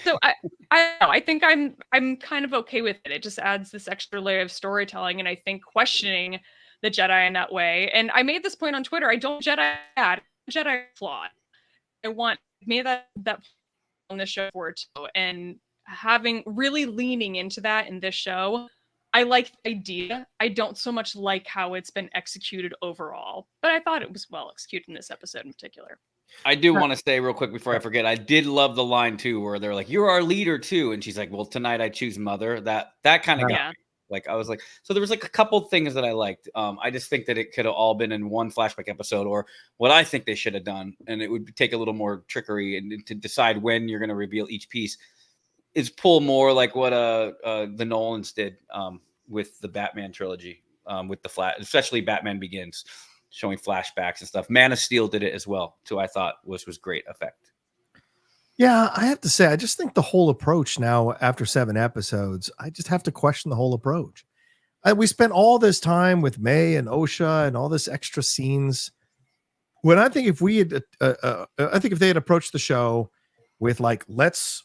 So I don't know. I think I'm kind of okay with it. It just adds this extra layer of storytelling, and I think questioning the Jedi in that way. And I made this point on Twitter. I don't Jedi bad, Jedi flawed. I want made that on this show for too, and really leaning into that in this show. I like the idea. I don't so much like how it's been executed overall, but I thought it was well executed in this episode in particular. I do want to say real quick before I forget, I did love the line too, where they're like, "You're our leader too," and she's like, "Well, tonight I choose Mother." That kind of got me. Like I was like, so there was like a couple things that I liked. I just think that it could have all been in one flashback episode, or what I think they should have done, and it would take a little more trickery and to decide when you're going to reveal each piece. Is pull more like what the Nolans did with the Batman trilogy, with the especially Batman Begins, showing flashbacks and stuff. Man of Steel did it as well, too. I thought was great effect. Yeah, I have to say, I just think the whole approach now, after 7 episodes, I just have to question the whole approach. We spent all this time with May and Osha and all this extra scenes. When I think if we had, I think if they had approached the show with like, let's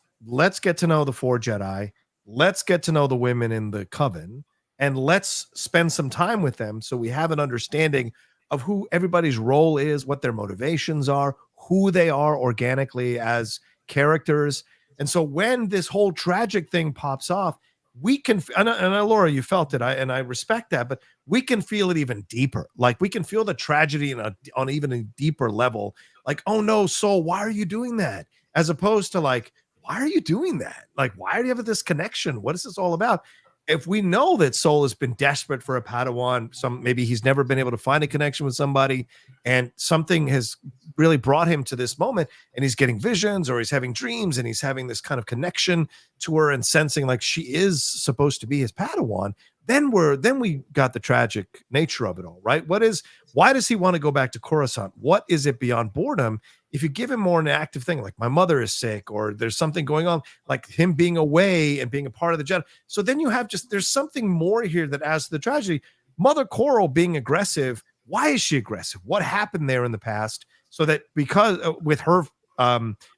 get to know the 4 Jedi, let's get to know the women in the coven, and let's spend some time with them so we have an understanding of who everybody's role is, what their motivations are, who they are organically as characters. And so when this whole tragic thing pops off, we can, and Laura, you felt it, and I respect that, but we can feel it even deeper. Like we can feel the tragedy on even a deeper level. Like, oh no, Soul, why are you doing that? As opposed to like, why are you doing that? Like, why do you have this connection? What is this all about? If we know that Soul has been desperate for a Padawan, maybe he's never been able to find a connection with somebody, and something has really brought him to this moment, and he's getting visions or he's having dreams and he's having this kind of connection to her and sensing like she is supposed to be his Padawan. then we got the tragic nature of it all, right? Why does he want to go back to Coruscant? What is it beyond boredom? If you give him more an active thing, like my mother is sick, or there's something going on, like him being away and being a part of the Jedi. So then you have there's something more here that adds to the tragedy. Mother Coral being aggressive. Why is she aggressive? What happened there in the past? So that because with her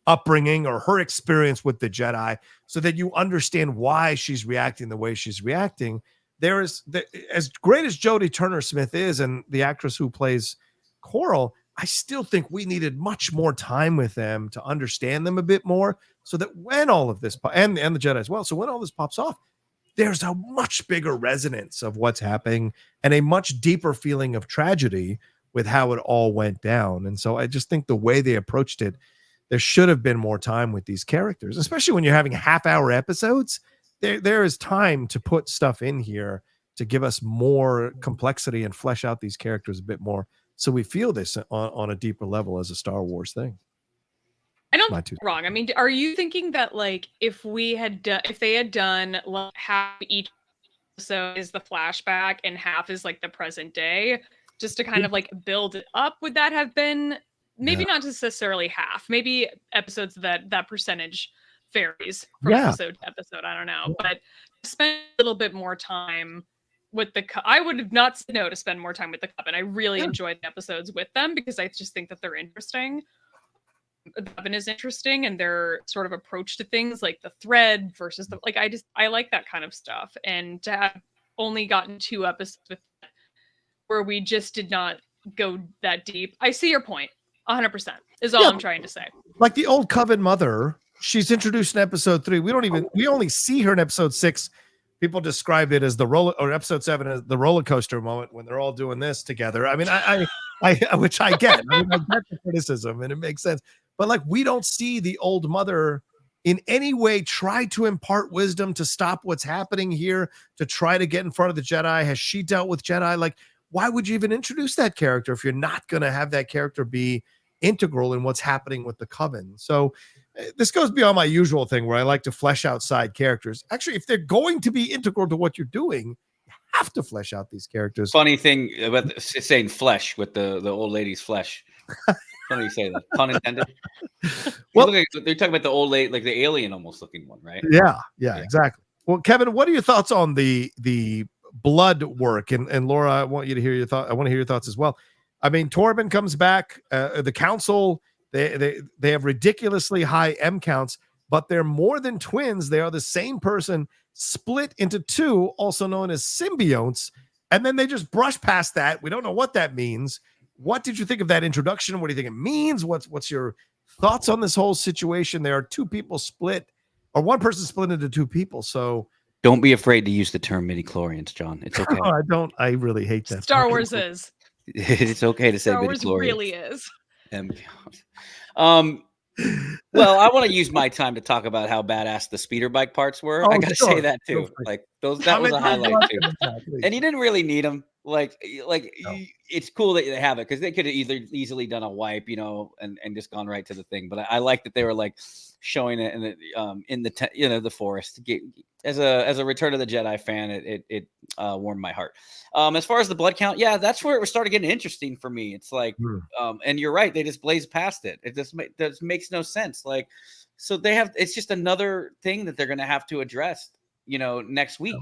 upbringing or her experience with the Jedi, so that you understand why she's reacting the way she's reacting. As great as Jodie Turner-Smith is, and the actress who plays Coral, I still think we needed much more time with them to understand them a bit more, so that when all of this and the Jedi as well, so when all this pops off, there's a much bigger resonance of what's happening and a much deeper feeling of tragedy with how it all went down. And so I just think the way they approached it, there should have been more time with these characters, especially when you're having half-hour episodes. There is time to put stuff in here to give us more complexity and flesh out these characters a bit more, so we feel this on a deeper level as a Star Wars thing. I don't think you're wrong. I mean, are you thinking that like if they had done like half each episode is the flashback and half is like the present day, just to kind of like build it up, would that have been maybe not necessarily half, maybe episodes that percentage varies from episode to episode, I don't know, but spend a little bit more time with I would have not said no to spend more time with the Coven. I really enjoyed the episodes with them because I just think that they're interesting. The Coven is interesting, and their sort of approach to things, like the thread versus the like. I like that kind of stuff, and to have only gotten 2 episodes with where we just did not go that deep. I see your point. 100% is all I'm trying to say. Like the old Coven mother, she's introduced in episode 3. We only see her in episode 6. People describe it as episode 7 as the roller coaster moment when they're all doing this together. I mean, I which I get. I mean, I get the criticism and it makes sense. But like, we don't see the old mother in any way try to impart wisdom to stop what's happening here, to try to get in front of the Jedi. Has she dealt with Jedi? Like, why would you even introduce that character if you're not going to have that character be integral in what's happening with the Coven? So this goes beyond my usual thing where I like to flesh out side characters. Actually, if they're going to be integral to what you're doing, you have to flesh out these characters. Funny thing about saying flesh with the old lady's flesh. Funny you say that. Pun intended. Well, they're talking about the old lady, like the alien almost looking one, right? Yeah, exactly. Well, Kevin, what are your thoughts on the blood work? And Laura, I want you to hear your thought. I want to hear your thoughts as well. I mean, Torbin comes back. The council, they have ridiculously high M counts, but they're more than twins. They are the same person split into 2, also known as symbionts. And then they just brush past that. We don't know what that means. What did you think of that introduction? What do you think it means? What's your thoughts on this whole situation? There are 2 people split, or one person split into 2 people. So don't be afraid to use the term midichlorians, John. It's okay. I really hate that. Star Wars is. It's okay to say Star Wars midichlorians. really is. Well, I want to use my time to talk about how badass the speeder bike parts were. I gotta say that too. Like that was a highlight too. And you didn't really need them. It's cool that they have it because they could have easily done a wipe, and just gone right to the thing. But I like that they were like showing it in the forest. As a Return of the Jedi fan, it warmed my heart. As far as the blood count, that's where it started getting interesting for me. It's like, and you're right, they just blazed past it. It just makes no sense. Like, so it's just another thing that they're going to have to address, next week.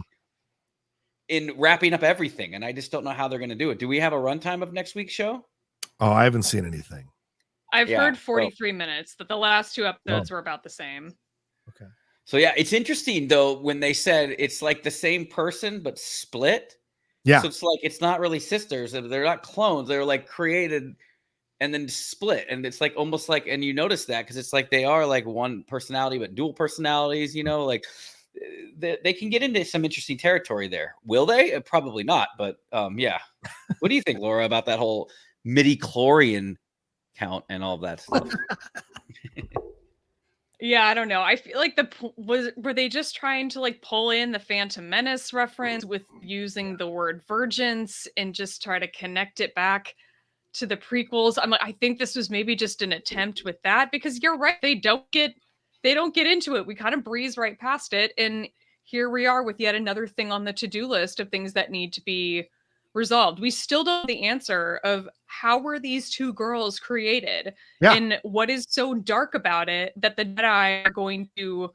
In wrapping up everything, and I just don't know how they're going to do it. Do we have a runtime of next week's show? Oh, I haven't seen anything. I've heard 43 minutes, but the last 2 episodes were about the same. Okay. So it's interesting though when they said it's like the same person but split. Yeah. So it's like it's not really sisters, they're not clones. They're like created and then split, and it's like almost like, and you notice that because it's like they are like one personality but dual personalities. Like. They can get into some interesting territory there. Will they? Probably not. But what do you think, Laura, about that whole midichlorian count and all that stuff? Yeah, I don't know. I feel like were they just trying to like pull in the Phantom Menace reference with using the word virgins and just try to connect it back to the prequels? I think this was maybe just an attempt with that, because you're right. They don't get into it. We kind of breeze right past it. And here we are with yet another thing on the to-do list of things that need to be resolved. We still don't know the answer of how were these two girls created, and what is so dark about it that the Jedi are going to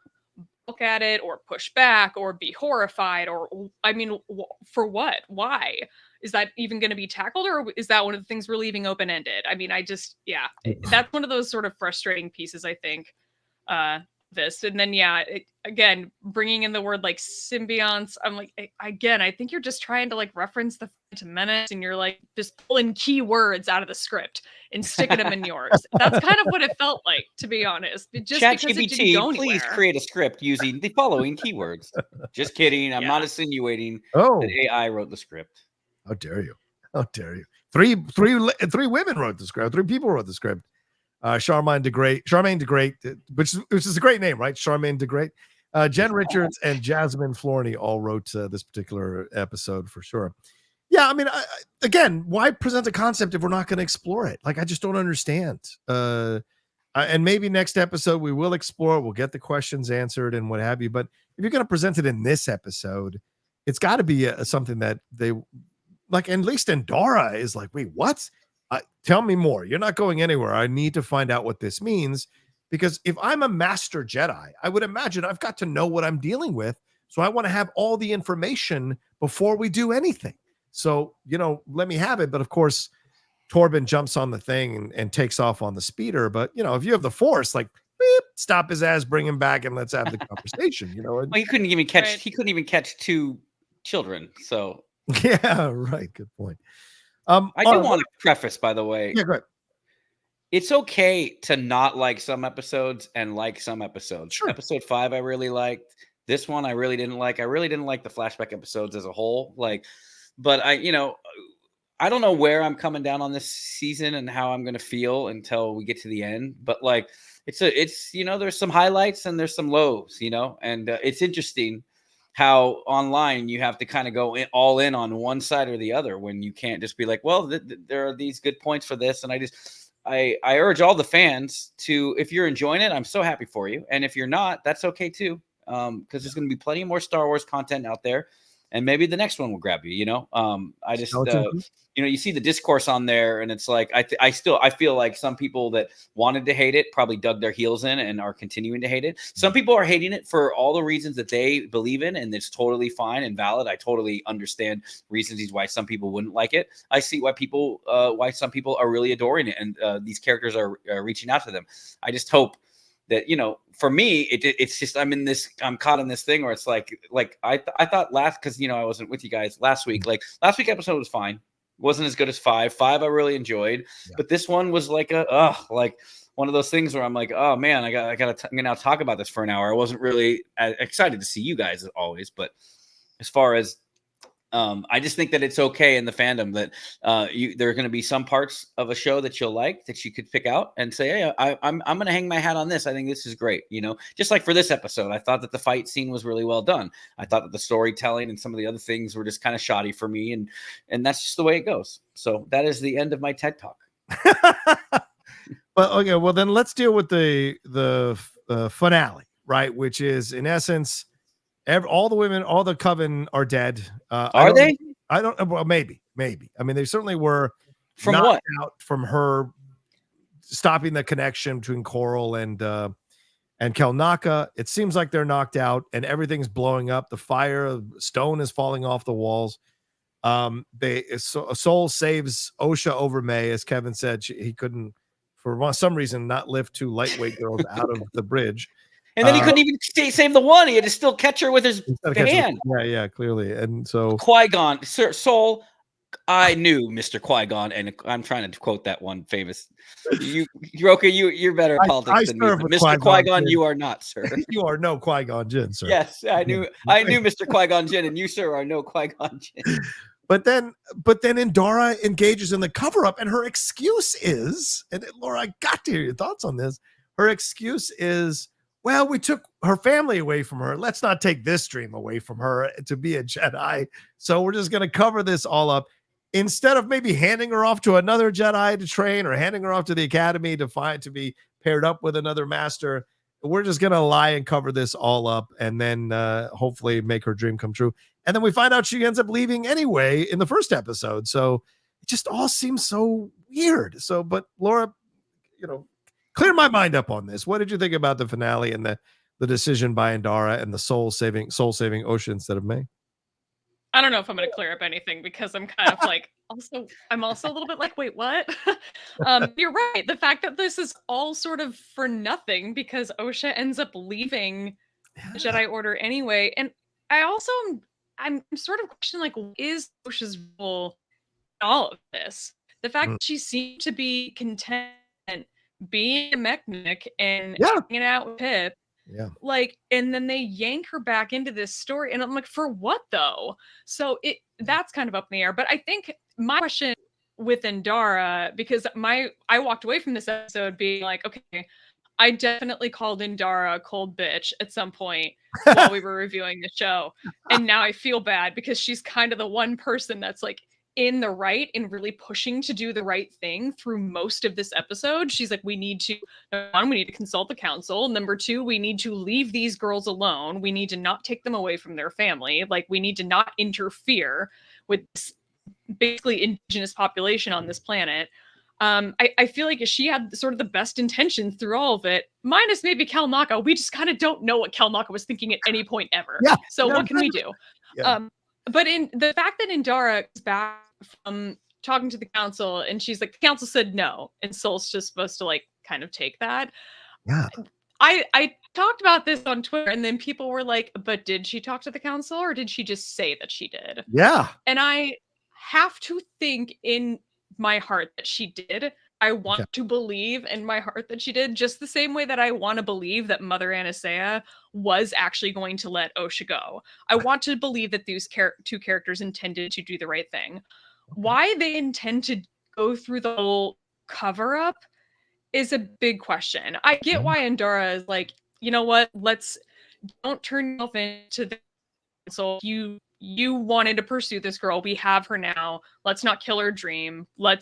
look at it or push back or be horrified, or I mean, for what? Why? Is that even going to be tackled, or is that one of the things we're leaving open-ended? I mean, that's one of those sort of frustrating pieces, I think, this. And then again, bringing in the word like symbionts, I'm like, again, I think you're just trying to like reference the Phantom Menace, and you're like just pulling key words out of the script and sticking them in yours. That's kind of what it felt like, to be honest. Just because it didn't go anywhere. Please create a script using the following keywords. Just kidding. I'm not insinuating that AI wrote the script. How dare you? How dare you? Three women wrote the script. 3 people wrote the script. Charmaine de Great, which is a great name, right? Charmaine de Great. Jen Richards and Jasmine Florney all wrote this particular episode for sure. Yeah, I mean, again, why present a concept if we're not going to explore it? Like, I just don't understand. And maybe next episode we will explore it. We'll get the questions answered and what have you. But if you're going to present it in this episode, it's got to be something that they like. At least Indara is like, wait, what? Tell me more. You're not going anywhere. I need to find out what this means, because if I'm a master Jedi, I would imagine I've got to know what I'm dealing with. So I want to have all the information before we do anything. So, let me have it. But of course, Torbin jumps on the thing and takes off on the speeder. But, if you have the Force, like, beep, stop his ass, bring him back, and let's have the conversation. Well, he couldn't even catch. Right. He couldn't even catch 2 children. So yeah, right. Good point. I do want to preface, by the way. Yeah, go ahead. It's okay to not like some episodes and like some episodes. Sure. Episode 5, I really liked. This one, I really didn't like. I really didn't like the flashback episodes as a whole. But I don't know where I'm coming down on this season and how I'm going to feel until we get to the end. But it's there's some highlights and there's some lows, and it's interesting how online you have to kind of go all in on one side or the other when you can't just be like, well, there are these good points for this. And I urge all the fans to, if you're enjoying it, I'm so happy for you. And if you're not, that's okay too. Because there's going to be plenty more Star Wars content out there. And maybe the next one will grab you, I just, you see the discourse on there, and it's like, I feel like some people that wanted to hate it probably dug their heels in and are continuing to hate it. Some people are hating it for all the reasons that they believe in, and it's totally fine and valid. I totally understand reasons why some people wouldn't like it. I see why some people are really adoring it, and these characters are reaching out to them. I just hope that, for me, it's just, I'm caught in this thing where it's like I thought because, I wasn't with you guys last week. Last week episode was fine. Wasn't as good as 5. 5 I really enjoyed. Yeah. But this one was like one of those things where I'm like, oh man, I'm gonna now talk about this for an hour. I wasn't really excited to see you guys as always, but as far as I just think that it's okay in the fandom that there are going to be some parts of a show that you'll like, that you could pick out and say, hey, I'm going to hang my hat on this. I think this is great. Just like for this episode, I thought that the fight scene was really well done. I thought that the storytelling and some of the other things were just kind of shoddy for me. And that's just the way it goes. So that is the end of my TED Talk. Well, okay. Well, then let's deal with the finale, right? Which is, in essence, all the women, all the coven are dead. Are they? I don't know. Well, maybe. I mean, they certainly were from what? Out from her stopping the connection between Coral and Kelnacca. It seems like they're knocked out and everything's blowing up. The fire, stone is falling off the walls. Soul saves Osha over May, as Kevin said. He couldn't, for some reason, not lift 2 lightweight girls out of the bridge. And then he couldn't even save the one. He had to still catch her with his hand. Yeah, clearly. And so Qui-Gon, Sir Soul, I knew Mr. Qui-Gon, and I'm trying to quote that one famous. You're okay. You're better at politics than me. Mr. Qui-Gon, you are not, sir. You are no Qui-Gon Jinn, sir. Yes, I knew Mr. Qui-Gon Jinn, and you, sir, are no Qui-Gon Jinn. But then Indara engages in the cover-up, and her excuse is, and Laura, I got to hear your thoughts on this. Her excuse is, well, we took her family away from her. Let's not take this dream away from her to be a Jedi. So we're just going to cover this all up. Instead of maybe handing her off to another Jedi to train, or handing her off to the academy to be paired up with another master, we're just gonna lie and cover this all up, and then hopefully make her dream come true. And then we find out she ends up leaving anyway in the first episode. So it just all seems so weird. So, but Laura, clear my mind up on this. What did you think about the finale and the decision by Indara and the soul saving Osha instead of May? I don't know if I'm going to clear up anything because I'm kind of like, I'm also a little bit like, wait, what? You're right. The fact that this is all sort of for nothing because Osha ends up leaving the Jedi Order anyway. And I also, I'm sort of questioning, like, what is Osha's role in all of this? The fact that she seemed to be content being a mechanic and hanging out with Pip. Yeah. Like, and then they yank her back into this story, and I'm like, for what though? So that's kind of up in the air. But I think my question with Indara, because I walked away from this episode being like, okay, I definitely called Indara a cold bitch at some point while we were reviewing the show. And now I feel bad because she's kind of the one person that's like in the right and really pushing to do the right thing through most of this episode. She's like, we need to consult the council. Number two, we need to leave these girls alone. We need to not take them away from their family. Like, we need to not interfere with this basically indigenous population on this planet. I feel like she had sort of the best intentions through all of it, minus maybe Kelnacca. We just kind of don't know what Kelnacca was thinking at any point ever. Yeah. So what can we do? Yeah. But in the fact that Indara is back from talking to the council and she's like, the council said no, and Soul's just supposed to like kind of take that. Yeah. I talked about this on Twitter, and then people were like, but did she talk to the council or did she just say that she did? Yeah. And I have to think in my heart that she did. I want to believe in my heart that she did, just the same way that I want to believe that Mother Aniseya was actually going to let Osha go. I want to believe that these two characters intended to do the right thing. Why they intend to go through the whole cover-up is a big question. I get why Indara is like, you know what, don't turn yourself into the council. You wanted to pursue this girl. We have her now. Let's not kill her dream. Why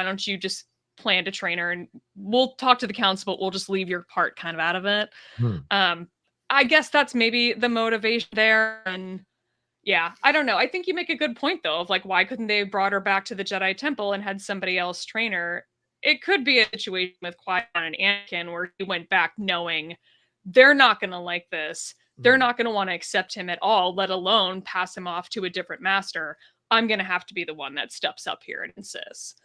don't you just plan to train her, and we'll talk to the council, but we'll just leave your part kind of out of it. I guess that's maybe the motivation there. And yeah, I don't know. I think you make a good point though, of like, why couldn't they have brought her back to the Jedi Temple and had somebody else train her? It could be a situation with Qui-Gon and Anakin where he went back knowing they're not going to like this. They're not going to want to accept him at all, let alone pass him off to a different master. I'm going to have to be the one that steps up here and insists.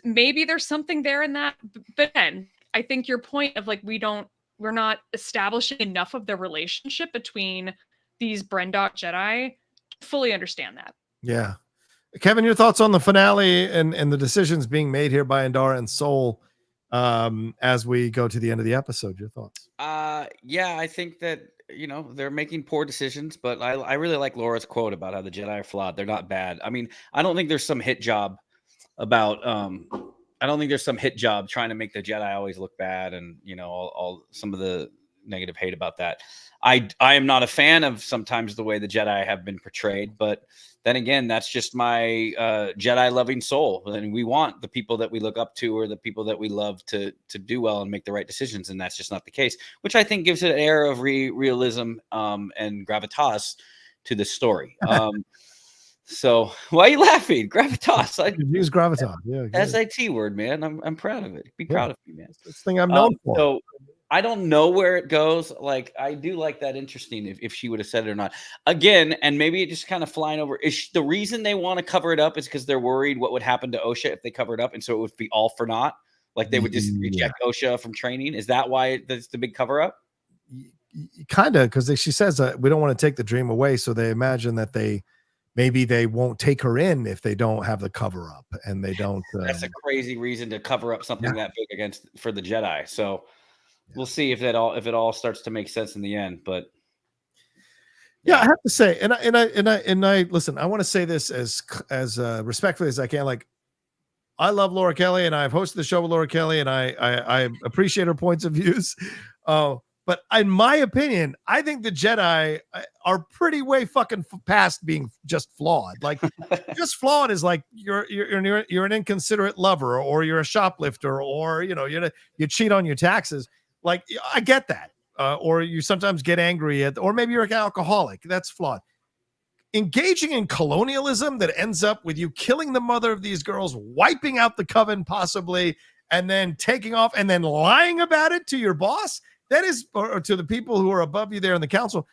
Maybe there's something there in that. But then I think your point of like, we're not establishing enough of the relationship between these Brendok Jedi to fully understand that. Yeah. Kevin, your thoughts on the finale and the decisions being made here by Indara and Soul as we go to the end of the episode? Your thoughts? Yeah, I think that, they're making poor decisions, but I really like Laura's quote about how the Jedi are flawed. They're not bad. I mean, I don't think there's some hit job about, I don't think there's some hit job trying to make the Jedi always look bad and, all some of the negative hate about that. I am not a fan of sometimes the way the Jedi have been portrayed, but then again, that's just my Jedi loving soul. And we want the people that we look up to or the people that we love to do well and make the right decisions. And that's just not the case, which I think gives it an air of realism and gravitas to the story. So why are you laughing? Gravitas. I use gravitas. Yeah. SAT word, man. I'm proud of it. Be proud of me, man. This thing I'm known for. So I don't know where it goes. Like, I do like that interesting if she would have said it or not. Again, and maybe it just kind of flying over. The reason they want to cover it up is because they're worried what would happen to Osha if they covered up. And so it would be all for naught. Like they would just reject Osha from training. Is that why that's the big cover up? Kind of, because she says we don't want to take the dream away. So they imagine that maybe they won't take her in if they don't have the cover up and they don't. That's a crazy reason to cover up something that big for the Jedi. So we'll see if it all starts to make sense in the end. But yeah, I have to say, and I listen, I want to say this as respectfully as I can. Like, I love Laura Kelly, and I've hosted the show with Laura Kelly, and I appreciate her points of views. But in my opinion, I think the Jedi are pretty way fucking past being just flawed. Like, just flawed is like you're an inconsiderate lover, or you're a shoplifter, or you cheat on your taxes. Like, I get that. Or you sometimes get angry at, or maybe you're an alcoholic. That's flawed. Engaging in colonialism that ends up with you killing the mother of these girls, wiping out the coven possibly, and then taking off and then lying about it to your boss, that is, or to the people who are above you there in the council.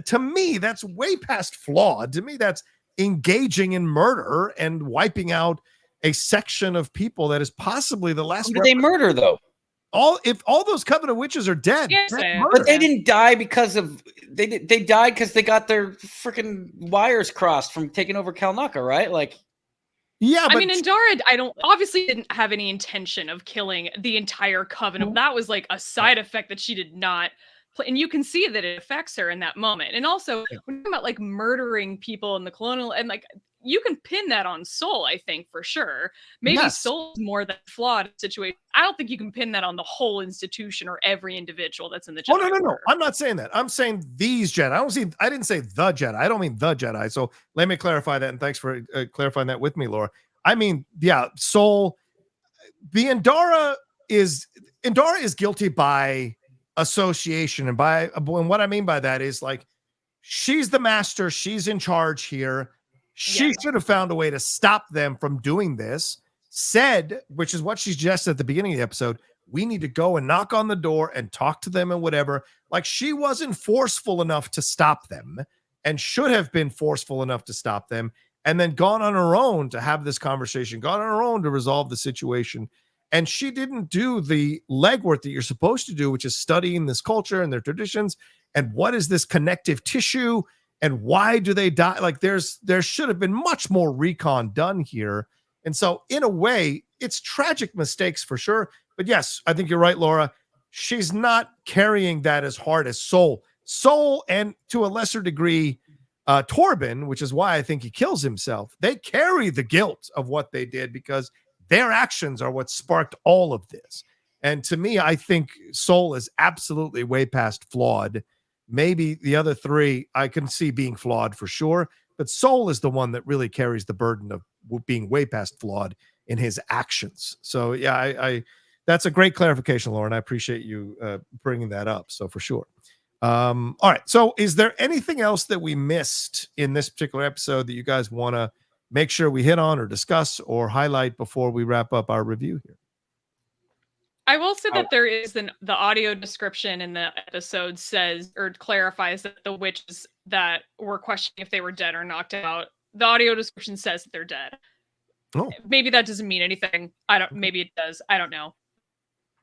To me, that's way past flawed. To me, that's engaging in murder and wiping out a section of people that is possibly the last. Who did they murder though? If all those Covenant witches are dead, Yes, but they didn't die because of they died because they got their freaking wires crossed from taking over Kelnacca, right? Like, yeah, I mean, Indara, obviously didn't have any intention of killing the entire Covenant. That was like a side effect that she did not play, and you can see that it affects her in that moment. And also, when you're about like murdering people in the colonial, and like you can pin that on Soul, I think for sure. Maybe Soul's more than flawed situation. I don't think you can pin that on the whole institution or every individual that's in the Jedi. Oh, no. I'm not saying that. I'm saying these Jedi. I didn't say the Jedi. I don't mean the Jedi. So let me clarify that. And thanks for clarifying that with me, Laura. I mean, yeah, Soul. The Indara is guilty by association, and what I mean by that is like she's the master. She's in charge here. She should have found a way to stop them from doing this. Which is what she suggested at the beginning of the episode, we need to go and knock on the door and talk to them and whatever. Like, she wasn't forceful enough to stop them and should have been forceful enough to stop them, and then gone on her own to have this conversation, gone on her own to resolve the situation. And she didn't do the legwork that you're supposed to do, which is studying this culture and their traditions. And what is this connective tissue? And why do they die? Like, there should have been much more recon done here. And so in a way, it's tragic mistakes for sure. But yes, I think you're right, Laura. She's not carrying that as hard as Soul. And to a lesser degree, Torbin, which is why I think he kills himself. They carry the guilt of what they did because their actions are what sparked all of this. And to me, I think Soul is absolutely way past flawed. Maybe the other three I can see being flawed for sure, but Soul is the one that really carries the burden of being way past flawed in his actions. So yeah, I that's a great clarification, Lauren. I appreciate you bringing that up. So for sure. All right. So is there anything else that we missed in this particular episode that you guys want to make sure we hit on or discuss or highlight before we wrap up our review here? I will say that there is the audio description in the episode says or clarifies that the witches that were questioning if they were dead or knocked out, the audio description says that they're dead. Oh. Maybe that doesn't mean anything. Maybe it does. I don't know.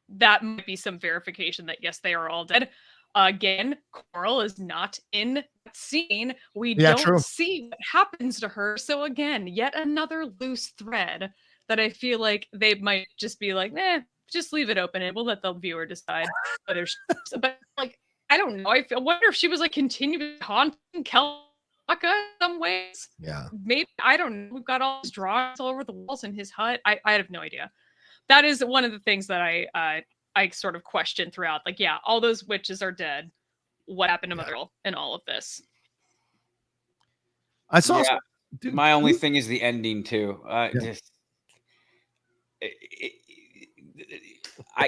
That might be some verification that yes, they are all dead. Again, Coral is not in that scene. We don't see what happens to her. So again, yet another loose thread that I feel like they might just be like, just leave it open and we'll let the viewer decide whether but like, I don't know. I wonder if she was like continuing haunting Kelnacca in some ways. Yeah. Maybe, I don't know. We've got all these drawings all over the walls in his hut. I have no idea. That is one of the things that I sort of question throughout. Like, yeah, all those witches are dead. What happened to Mother in all of this? I saw. Yeah, my only thing is the ending too.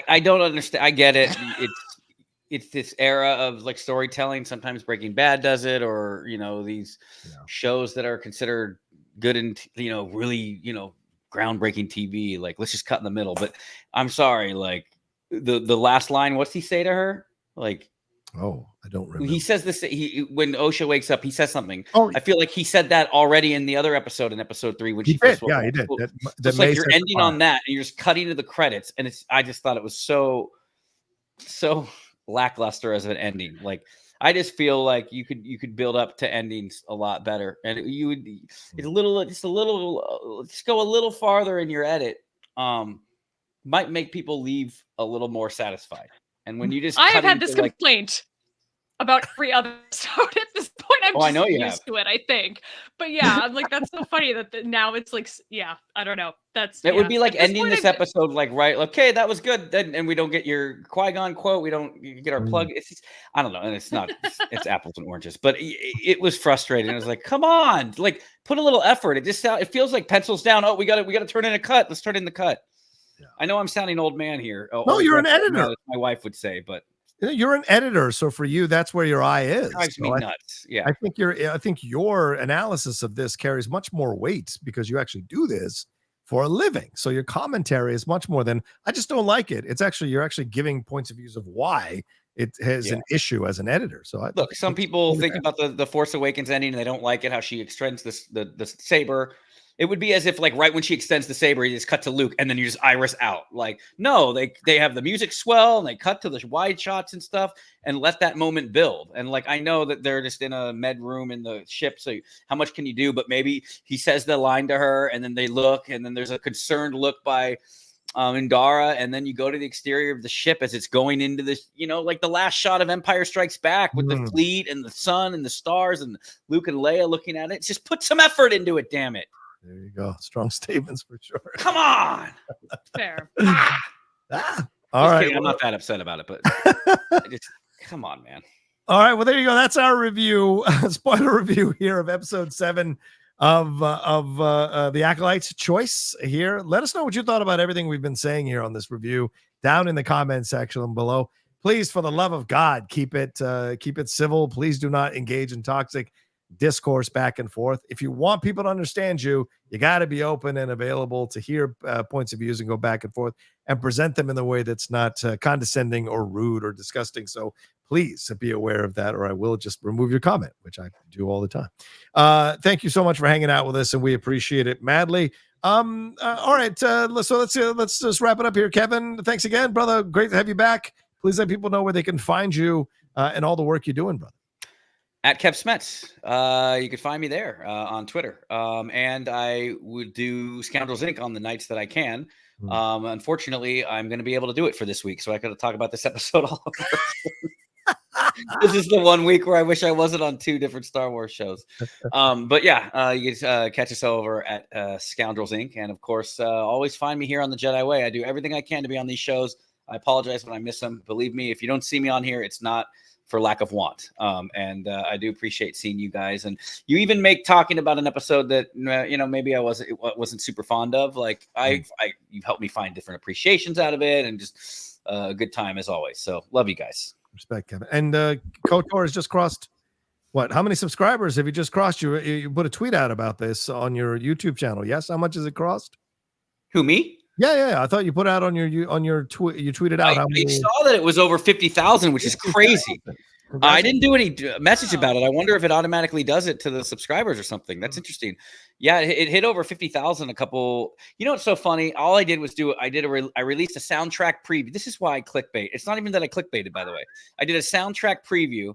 I don't understand. I get it. It's this era of like storytelling. Sometimes Breaking Bad does it, or these shows that are considered good and really groundbreaking TV. Like, let's just cut in the middle. But I'm sorry, like the last line. What's he say to her? Like, oh, I don't remember. He says this. When Osha wakes up, he says something. Oh, I feel like he said that already in the other episode, in episode 3, when she first woke up. Yeah, he did. It's like you're ending on that, and you're just cutting to the credits, and I just thought it was so lackluster as an ending. Like, I just feel like you could build up to endings a lot better, and just go a little farther in your edit. Might make people leave a little more satisfied. And when you just, I have had this complaint about every other episode at this point. I'm just used to it, I think. But yeah, I'm like, that's so funny that now it's like, yeah, I don't know. It would be like ending this episode, like, right, okay, that was good, and we don't get your Qui-Gon quote, we don't get our plug. I don't know, and it's not, it's apples and oranges, but it was frustrating. It was like, come on, like, put a little effort. It feels like pencils down. Oh, we got to turn in a cut. Let's turn in the cut. I know I'm sounding old man here. No, you're an editor. As my wife would say, but you're an editor, so for you, that's where your eye is. Drives me nuts. Yeah, I think your analysis of this carries much more weight because you actually do this for a living. So your commentary is much more than I just don't like it. It's actually you're actually giving points of views of why it has an issue as an editor. So look, some people think about the Force Awakens ending and they don't like it how she extends the saber. It would be as if like right when she extends the saber, you just cut to Luke and then you just iris out. Like, no, they have the music swell and they cut to the wide shots and stuff and let that moment build. And like, I know that they're just in a med room in the ship. So how much can you do? But maybe he says the line to her and then they look and then there's a concerned look by Indara, and then you go to the exterior of the ship as it's going into this, like the last shot of Empire Strikes Back with the fleet and the sun and the stars and Luke and Leia looking at it. Just put some effort into it, damn it. There you go. Strong statements for sure. Come on. Fair. All right. Kidding. I'm not that upset about it, but come on, man. All right. Well, there you go. That's our review, spoiler review here of episode 7 of the Acolyte's Choice here. Let us know what you thought about everything we've been saying here on this review down in the comment section below. Please, for the love of God, keep it civil. Please do not engage in toxic discourse back and forth. If you want people to understand you, you got to be open and available to hear points of views and go back and forth and present them in a way that's not condescending or rude or disgusting. So please be aware of that, or I will just remove your comment, which I do all the time. Thank you so much for hanging out with us, and we appreciate it madly. All right, so let's just wrap it up here. Kevin, thanks again, brother. Great to have you back. Please let people know where they can find you and all the work you're doing, brother. At Kev Smets. You can find me there on Twitter. And I would do Scoundrels Inc. on the nights that I can. Unfortunately, I'm going to be able to do it for this week, so I got to talk about this episode all over. This is the one week where I wish I wasn't on 2 different Star Wars shows. But yeah, you can catch us over at Scoundrels Inc. And of course, always find me here on the Jedi Way. I do everything I can to be on these shows. I apologize when I miss them. Believe me, if you don't see me on here, it's not for lack of want. And I do appreciate seeing you guys. And you even make talking about an episode that, maybe I wasn't super fond of. Like you've helped me find different appreciations out of it and just a good time as always. So love you guys. Respect, Kevin. And KOTOR has just crossed what? How many subscribers have you just crossed? You put a tweet out about this on your YouTube channel. Yes. How much has it crossed? Who, me? Yeah. I thought you put out on your tweet. You tweeted out. I saw that it was over 50,000, which is crazy. I didn't do any message about it. I wonder if it automatically does it to the subscribers or something. That's interesting. Yeah, it hit over 50,000 a couple. You know what's so funny? All I did was I released a soundtrack preview. This is why I clickbait. It's not even that I clickbaited, by the way. I did a soundtrack preview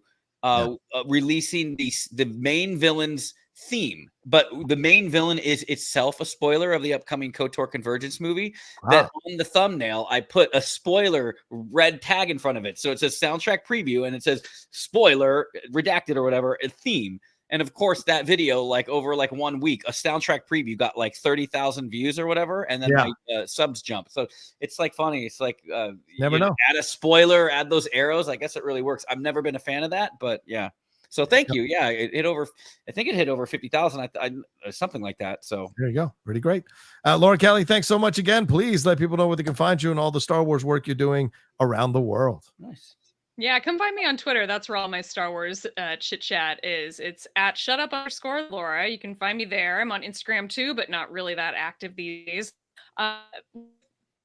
releasing the main villain's theme, but the main villain is itself a spoiler of the upcoming KOTOR Convergence movie. That on the thumbnail I put a spoiler red tag in front of it, so it says soundtrack preview and it says spoiler redacted or whatever, a theme. And of course that video, like over like 1 week, a soundtrack preview got like 30,000 views or whatever, and then my subs jump. So it's like funny. It's like never know. Add a spoiler, add those arrows. I guess it really works. I've never been a fan of that, but yeah. So thank you. Yeah, it hit over. I think it hit over 50,000. I something like that. So there you go. Pretty great. Laura Kelly, thanks so much again. Please let people know where they can find you and all the Star Wars work you're doing around the world. Nice. Yeah, come find me on Twitter. That's where all my Star Wars chit chat is. It's at @shutup_Laura. You can find me there. I'm on Instagram too, but not really that active these days.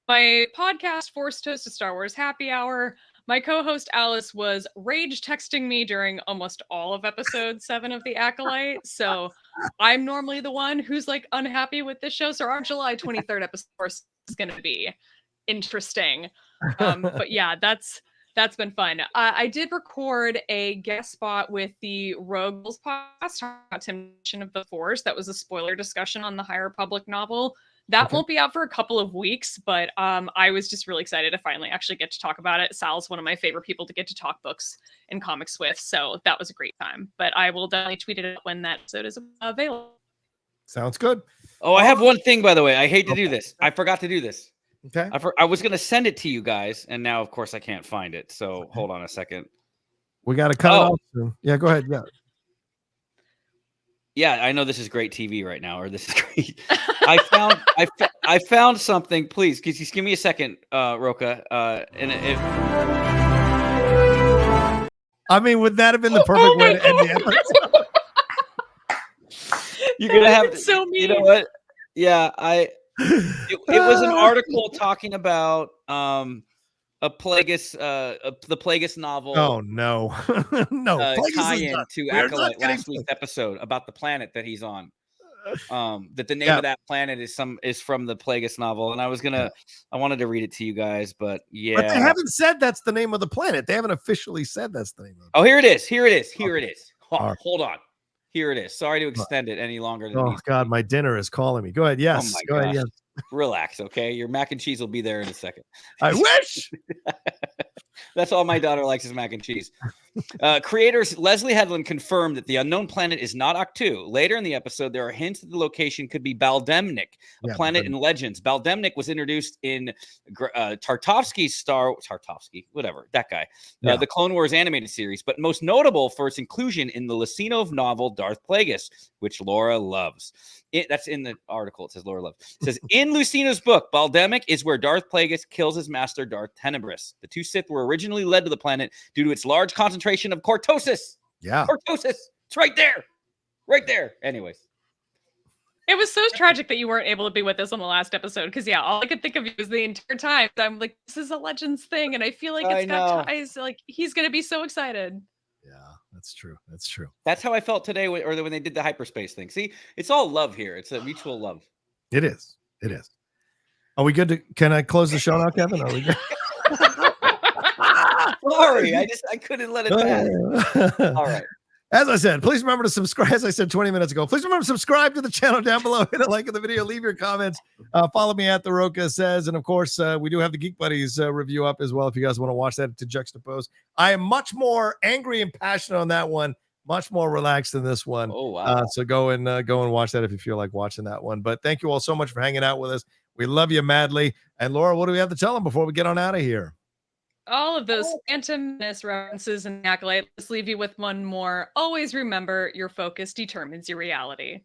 My podcast, Forced Toast to Star Wars Happy Hour. My co-host Alice was rage texting me during almost all of episode 7 of The Acolyte. So I'm normally the one who's like unhappy with this show. So our July 23rd episode is going to be interesting. But yeah, that's been fun. I did record a guest spot with the Rogues podcast about Temptation of the Force. That was a spoiler discussion on the High Republic novel. That won't be out for a couple of weeks, but I was just really excited to finally actually get to talk about it. Sal's one of my favorite people to get to talk books and comics with, so that was a great time. But I will definitely tweet it out when that episode is available. Sounds good. Oh, I have one thing, by the way. I hate to do this. I forgot to do this. Okay. I was going to send it to you guys, and now, of course, I can't find it. So hold on a second. We got to cut it off soon. Yeah, go ahead. Yeah. Yeah, I know this is great TV right now, or this is great. I found something. Please, just give me a second, Rocha. I mean, would that have been the perfect way to end the episode? You're gonna have so mean. You know what? Yeah, it was an article talking about a Plagueis, the Plagueis novel. Oh no, no! Tie-in to ACOLYTE last week's episode about the planet that he's on. That the name of that planet is from the Plagueis novel, and I wanted to read it to you guys, but yeah, but they haven't said that's the name of the planet. They haven't officially said that's the name of it. Oh, here it is. It is. Right. Hold on. Here it is. Sorry to extend it any longer than Oh God, my dinner is calling me. Go ahead. Yes. Go ahead. Yes. Relax, okay? Your mac and cheese will be there in a second. I wish. That's all my daughter likes is mac and cheese. Creators Leslie Headland confirmed that the unknown planet is not Octu. Later in the episode, there are hints that the location could be Baldemnik, a planet in Legends. Baldemnik was introduced in Tartovsky's whatever, that guy, the Clone Wars animated series, but most notable for its inclusion in the Lucinov novel Darth Plagueis, which Laura loves. That's in the article. It says Laura loves. It says, in Lucinov's book, Baldemnik is where Darth Plagueis kills his master, Darth Tenebris. The two Sith were originally led to the planet due to its large concentration of cortosis. Yeah. Cortosis. It's right there. Right there. Anyways. It was so tragic that you weren't able to be with us on the last episode. Because, all I could think of you was the entire time. I'm like, this is a Legends thing. And I feel like it's got ties. Like, he's going to be so excited. Yeah, that's true. That's true. That's how I felt today when they did the hyperspace thing. See, it's all love here. It's a mutual love. It is. It is. Are we good can I close the show now, Kevin? Are we good? Sorry, I couldn't let it pass. All right. As I said, please remember to subscribe. As I said 20 minutes ago, please remember to subscribe to the channel down below. Hit a like in the video. Leave your comments. Follow me at The Rocha Says. And of course, we do have the Geek Buddies review up as well if you guys want to watch that to juxtapose. I am much more angry and passionate on that one. Much more relaxed than this one. Oh, wow. So go and watch that if you feel like watching that one. But thank you all so much for hanging out with us. We love you madly. And Laura, what do we have to tell them before we get on out of here? All of those Phantom Menace references and ACOLYTE. Let's leave you with one more. Always remember, your focus determines your reality.